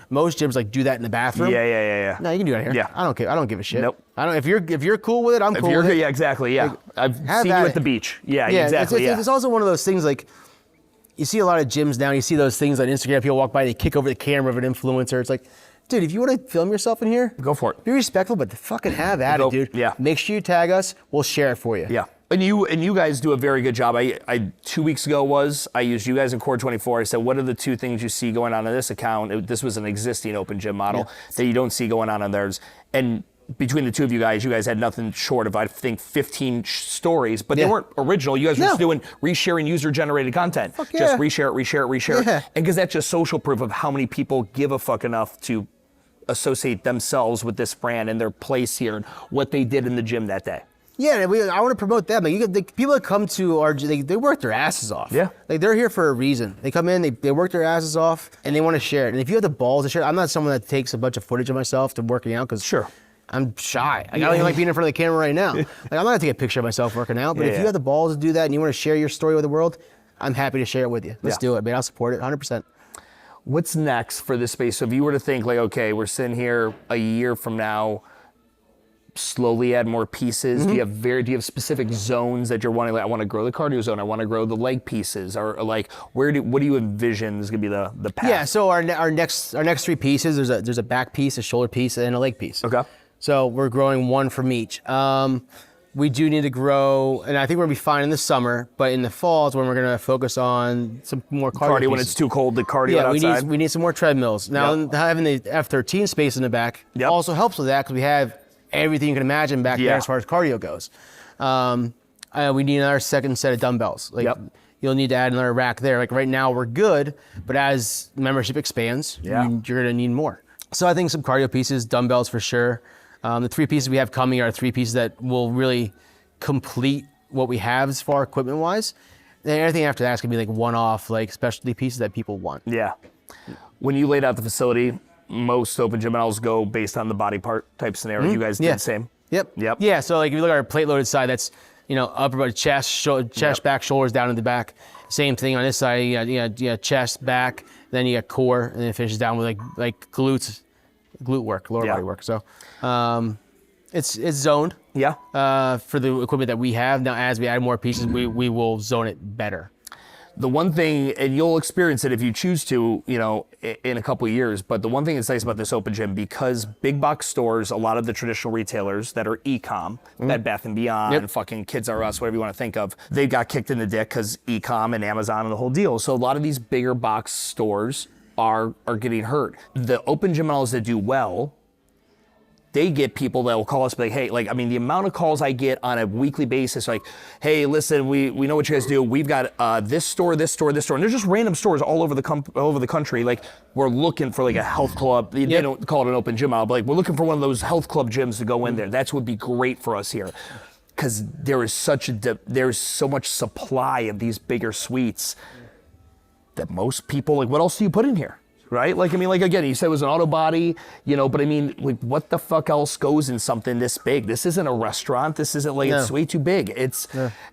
[SPEAKER 2] Most gyms like do that in the bathroom.
[SPEAKER 1] Yeah.
[SPEAKER 2] No, you can do that here.
[SPEAKER 1] Yeah.
[SPEAKER 2] I don't care. I don't give a shit.
[SPEAKER 1] Nope.
[SPEAKER 2] I don't. If you're cool with it, I'm cool with it.
[SPEAKER 1] Yeah, exactly. Yeah.
[SPEAKER 2] Like,
[SPEAKER 1] I've seen you at the beach. Yeah, exactly.
[SPEAKER 2] It's also one of those things like. You see a lot of gyms now. You see those things on Instagram. People walk by, they kick over the camera of an influencer. It's like, dude, if you want to film yourself in here,
[SPEAKER 1] go for it.
[SPEAKER 2] Be respectful, but fucking have at it, dude.
[SPEAKER 1] Yeah.
[SPEAKER 2] Make sure you tag us. We'll share it for you.
[SPEAKER 1] Yeah. And you guys do a very good job. I 2 weeks ago I used you guys in Core 24. I said, what are the 2 things you see going on in this account? This was an existing open gym model that you don't see going on theirs. And between the 2 of you guys had nothing short of, I think, 15 stories, but they weren't original. You guys were just doing resharing user-generated content.
[SPEAKER 2] Fuck yeah.
[SPEAKER 1] Just reshare it.
[SPEAKER 2] Yeah.
[SPEAKER 1] And because that's just social proof of how many people give a fuck enough to associate themselves with this brand and their place here and what they did in the gym that day.
[SPEAKER 2] Yeah, I want to promote them. Like, people that come to our gym, they work their asses off.
[SPEAKER 1] Yeah.
[SPEAKER 2] Like they're here for a reason. They come in, they work their asses off, and they want to share it. And if you have the balls to share it, I'm not someone that takes a bunch of footage of myself to working out because I'm shy. I don't even like being in front of the camera right now. Like, I'm not gonna take a picture of myself working out, but if you have the balls to do that and you want to share your story with the world, I'm happy to share it with you. Let's do it, man. I'll support it 100%.
[SPEAKER 1] What's next for this space? So if you were to think like, okay, we're sitting here a year from now, slowly add more pieces. Do you have specific zones that you're wanting? Like, I want to grow the cardio zone. I want to grow the leg pieces. Or like, what do you envision is going to be the path?
[SPEAKER 2] Yeah. So our next 3 pieces. There's a back piece, a shoulder piece, and a leg piece.
[SPEAKER 1] Okay.
[SPEAKER 2] So we're growing 1 from each. We do need to grow, and I think we're gonna be fine in the summer, but in the fall is when we're gonna focus on some more cardio pieces.
[SPEAKER 1] When it's too cold, the cardio outside.
[SPEAKER 2] we need some more treadmills. Now having the F13 space in the back also helps with that because we have everything you can imagine back there as far as cardio goes. We need another second set of dumbbells. Like you'll need to add another rack there. Like right now we're good, but as membership expands,
[SPEAKER 1] Yeah.
[SPEAKER 2] you're gonna need more. So I think some cardio pieces, dumbbells for sure. The 3 pieces we have coming are 3 pieces that will really complete what we have as far equipment wise. And everything after that is gonna be like one-off, like specialty pieces that people want.
[SPEAKER 1] Yeah. When you laid out the facility, most open gym models go based on the body part type scenario. You guys did the same?
[SPEAKER 2] Yep.
[SPEAKER 1] Yep.
[SPEAKER 2] Yeah, so like if you look at our plate loaded side, that's, upper body, chest, back, shoulders down to the back. Same thing on this side, you got chest, back, then you got core, and then it finishes down with like glute work, lower body work. So it's zoned.
[SPEAKER 1] Yeah.
[SPEAKER 2] For the equipment that we have. Now as we add more pieces, we will zone it better.
[SPEAKER 1] The one thing, and you'll experience it if you choose to, in a couple of years, but the one thing that's nice about this open gym, because big box stores, a lot of the traditional retailers that are e-com, Bed Bath & Beyond, fucking Kids R Us, whatever you want to think of, they got kicked in the dick because e-com and Amazon and the whole deal. So a lot of these bigger box stores are getting hurt. The open gym models that do well, they get people that will call us, be like, hey, the amount of calls I get on a weekly basis, like, hey, listen, we know what you guys do. We've got this store, and there's just random stores all over the country. Like, we're looking for like a health club. They don't call it an open gym model, but like, we're looking for one of those health club gyms to go in there. That would be great for us here, because there's so much supply of these bigger suites that most people, like, what else do you put in here? Right? Again, you said it was an auto body, but what the fuck else goes in something this big? This isn't a restaurant. This isn't it's way too big.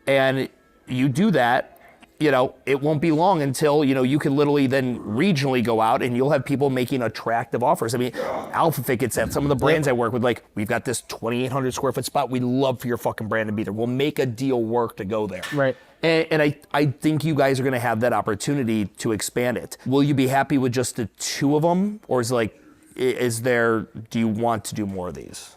[SPEAKER 1] And you do that, it won't be long until, you can literally then regionally go out and you'll have people making attractive offers. AlphaFit gets that. Some of the brands I work with, like, we've got this 2,800 square foot spot. We'd love for your fucking brand to be there. We'll make a deal work to go there.
[SPEAKER 2] Right.
[SPEAKER 1] And I think you guys are going to have that opportunity to expand it. Will you be happy with just the 2 of them? Or do you want to do more of these?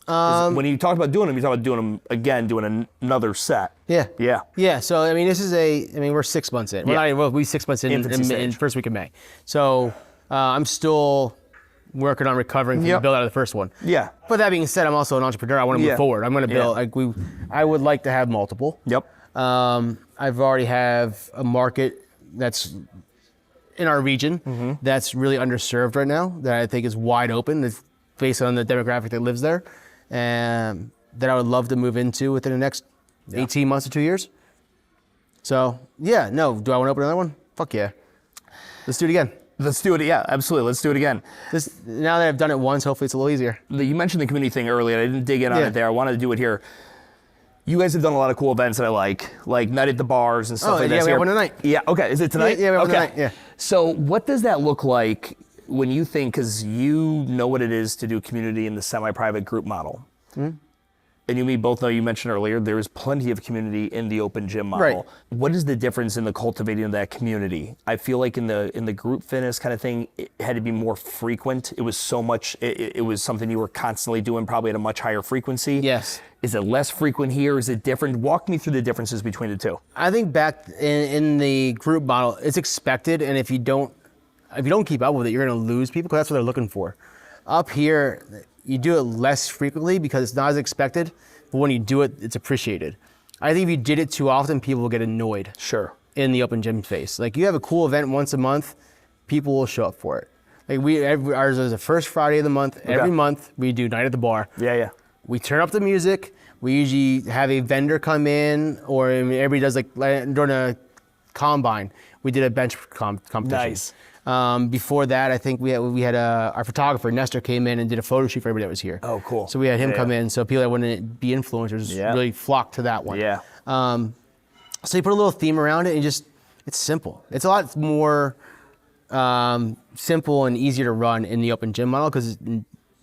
[SPEAKER 1] When you talk about doing them, you talk about doing another set.
[SPEAKER 2] Yeah.
[SPEAKER 1] Yeah.
[SPEAKER 2] Yeah. So, we're 6 months in. We'll be 6 months in first week of May. So, I'm still working on recovering from the build out of the first one.
[SPEAKER 1] Yeah.
[SPEAKER 2] But that being said, I'm also an entrepreneur. I want to move forward. I'm going to build, I would like to have multiple.
[SPEAKER 1] Yep.
[SPEAKER 2] I've already have a market that's in our region that's really underserved right now, that I think is wide open. It's based on the demographic that lives there, and that I would love to move into within the next 18 months to 2 years. So do I want to open another one? Fuck yeah. Let's do it again.
[SPEAKER 1] Let's do it. Yeah, absolutely. Let's do it again.
[SPEAKER 2] Now that I've done it once, hopefully it's a little easier.
[SPEAKER 1] You mentioned the community thing earlier. I didn't dig in on it there. I wanted to do it here. You guys have done a lot of cool events that I like Night at the Bars and stuff like that.
[SPEAKER 2] Yeah, we have one tonight.
[SPEAKER 1] Yeah, okay. Is it tonight?
[SPEAKER 2] Yeah, we have one tonight, yeah.
[SPEAKER 1] So what does that look like when you think, because you know what it is to do community in the semi-private group model? Mm-hmm. And you both know, you mentioned earlier, there is plenty of community in the open gym model.
[SPEAKER 2] Right.
[SPEAKER 1] What is the difference in the cultivating of that community? I feel like in the group fitness kind of thing, it had to be more frequent. It was so much, it was something you were constantly doing, probably at a much higher frequency.
[SPEAKER 2] Yes.
[SPEAKER 1] Is it less frequent here? Is it different? Walk me through the differences between the two.
[SPEAKER 2] I think back in the group model, it's expected, and if you don't keep up with it, you're going to lose people, because that's what they're looking for. Up here, you do it less frequently because it's not as expected, but when you do it, it's appreciated. I think if you did it too often, people will get annoyed.
[SPEAKER 1] Sure.
[SPEAKER 2] In the open gym space. Like, you have a cool event once a month, people will show up for it. Like, ours is the first Friday of the month. Okay. Every month, we do Night at the Bar.
[SPEAKER 1] Yeah.
[SPEAKER 2] We turn up the music. We usually have a vendor come in, or everybody does, like during a combine, we did a bench competition.
[SPEAKER 1] Nice.
[SPEAKER 2] Before that, I think we had our photographer, Nestor, came in and did a photo shoot for everybody that was here.
[SPEAKER 1] Oh, cool.
[SPEAKER 2] So we had him come in, so people that wouldn't be influencers really flocked to that one.
[SPEAKER 1] Yeah.
[SPEAKER 2] So you put a little theme around it, and it's simple. It's a lot more simple and easier to run in the open gym model, because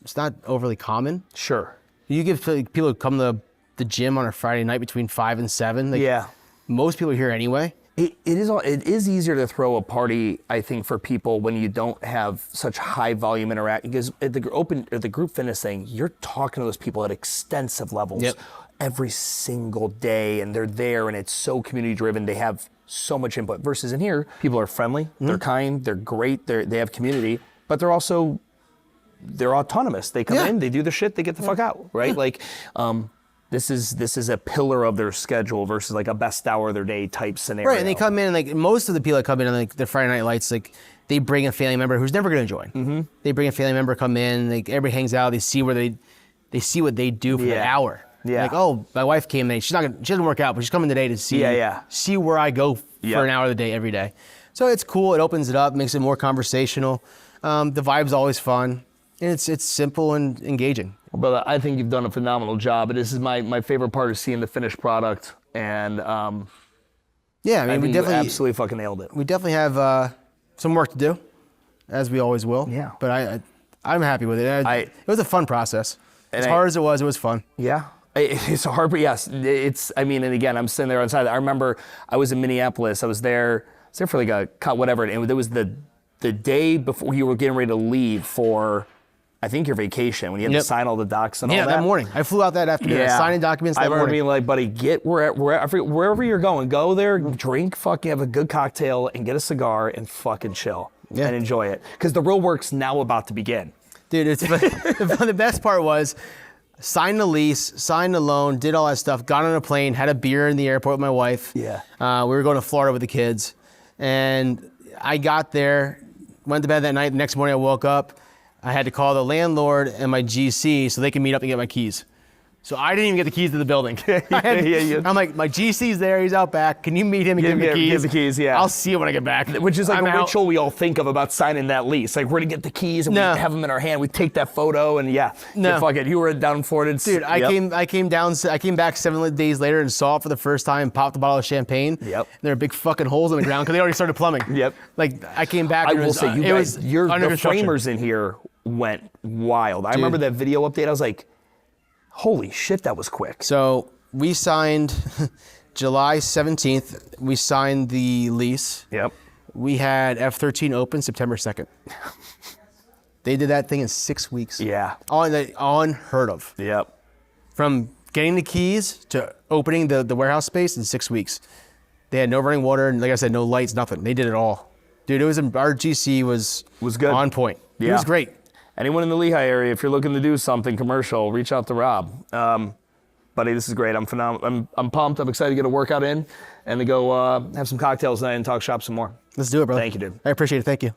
[SPEAKER 2] it's not overly common.
[SPEAKER 1] Sure.
[SPEAKER 2] You give people who come to the gym on a Friday night between 5 and 7. Most people are here anyway.
[SPEAKER 1] It is easier to throw a party, I think, for people when you don't have such high volume interaction. Because at the group fitness thing, you're talking to those people at extensive levels every single day, and they're there, and it's so community driven. They have so much input. Versus in here, people are friendly, they're kind, they're great, they have community, but they're autonomous. They come in, they do the shit, they get the fuck out, right? this is a pillar of their schedule versus like a best hour of their day type scenario.
[SPEAKER 2] Right, and they come in, like most of the people that come in on like the Friday night lights, like they bring a family member who's never going to join. Mm-hmm. They bring a family member, come in, like everybody hangs out, they see what they do for the hour.
[SPEAKER 1] Yeah.
[SPEAKER 2] Like, oh, my wife came in, she doesn't work out, but she's coming today to see where I go for an hour of the day every day. So it's cool, it opens it up, makes it more conversational. The vibe's always fun, and it's simple and engaging.
[SPEAKER 1] Well, brother, I think you've done a phenomenal job. This is my favorite part of seeing the finished product, and
[SPEAKER 2] yeah, I mean, we definitely
[SPEAKER 1] absolutely fucking nailed it.
[SPEAKER 2] We definitely have some work to do, as we always will.
[SPEAKER 1] Yeah.
[SPEAKER 2] But I'm happy with it. It was a fun process. As hard as it was fun.
[SPEAKER 1] Yeah. It's hard, but yes, I mean, and again, I'm sitting there on the side. I remember I was in Minneapolis. I was there for like a whatever, and it was the day before you were getting ready to leave for, I think, your vacation, when you had to sign all the docs and all that.
[SPEAKER 2] Yeah, that morning. I flew out that afternoon.
[SPEAKER 1] Yeah.
[SPEAKER 2] Signing documents that morning.
[SPEAKER 1] I remember being like, buddy, get wherever you're going, go there, drink, fucking have a good cocktail, and get a cigar, and fucking chill and enjoy it. Because the real work's now about to begin.
[SPEAKER 2] Dude, the best part was, signed the lease, signed the loan, did all that stuff, got on a plane, had a beer in the airport with my wife.
[SPEAKER 1] Yeah.
[SPEAKER 2] We were going to Florida with the kids. And I got there, went to bed that night. The next morning I woke up. I had to call the landlord and my GC so they can meet up and get my keys. So I didn't even get the keys to the building. I'm like, my GC's there, he's out back. Can you meet him and give him the keys?
[SPEAKER 1] Give the keys, yeah.
[SPEAKER 2] I'll see you when I get back.
[SPEAKER 1] Which is like a ritual we all think of about signing that lease. Like, we're gonna get the keys and we have them in our hand. We take that photo and fuck it. You were down in Florida.
[SPEAKER 2] Dude, I came back 7 days later and saw it for the first time, popped a bottle of champagne.
[SPEAKER 1] Yep.
[SPEAKER 2] And there were big fucking holes in the ground because they already started plumbing.
[SPEAKER 1] Yep.
[SPEAKER 2] Like, I came back and
[SPEAKER 1] I will say, you guys, the framers in here went wild. I remember that video update. I was like, holy shit, that was quick.
[SPEAKER 2] So we signed July 17th. We signed the lease.
[SPEAKER 1] Yep.
[SPEAKER 2] We had F13 open September 2nd. They did that thing in 6 weeks.
[SPEAKER 1] Yeah.
[SPEAKER 2] Unheard of.
[SPEAKER 1] Yep.
[SPEAKER 2] From getting the keys to opening the warehouse space in 6 weeks. They had no running water, and like I said, no lights, nothing. They did it all. Dude, our GC was
[SPEAKER 1] good.
[SPEAKER 2] On point.
[SPEAKER 1] Yeah.
[SPEAKER 2] It was great.
[SPEAKER 1] Anyone in the Lehigh area, if you're looking to do something commercial, reach out to Rob. Buddy, this is great. I'm pumped. I'm excited to get a workout in and to go have some cocktails tonight and talk shop some more.
[SPEAKER 2] Let's do it, brother.
[SPEAKER 1] Thank you, dude.
[SPEAKER 2] I appreciate it. Thank you.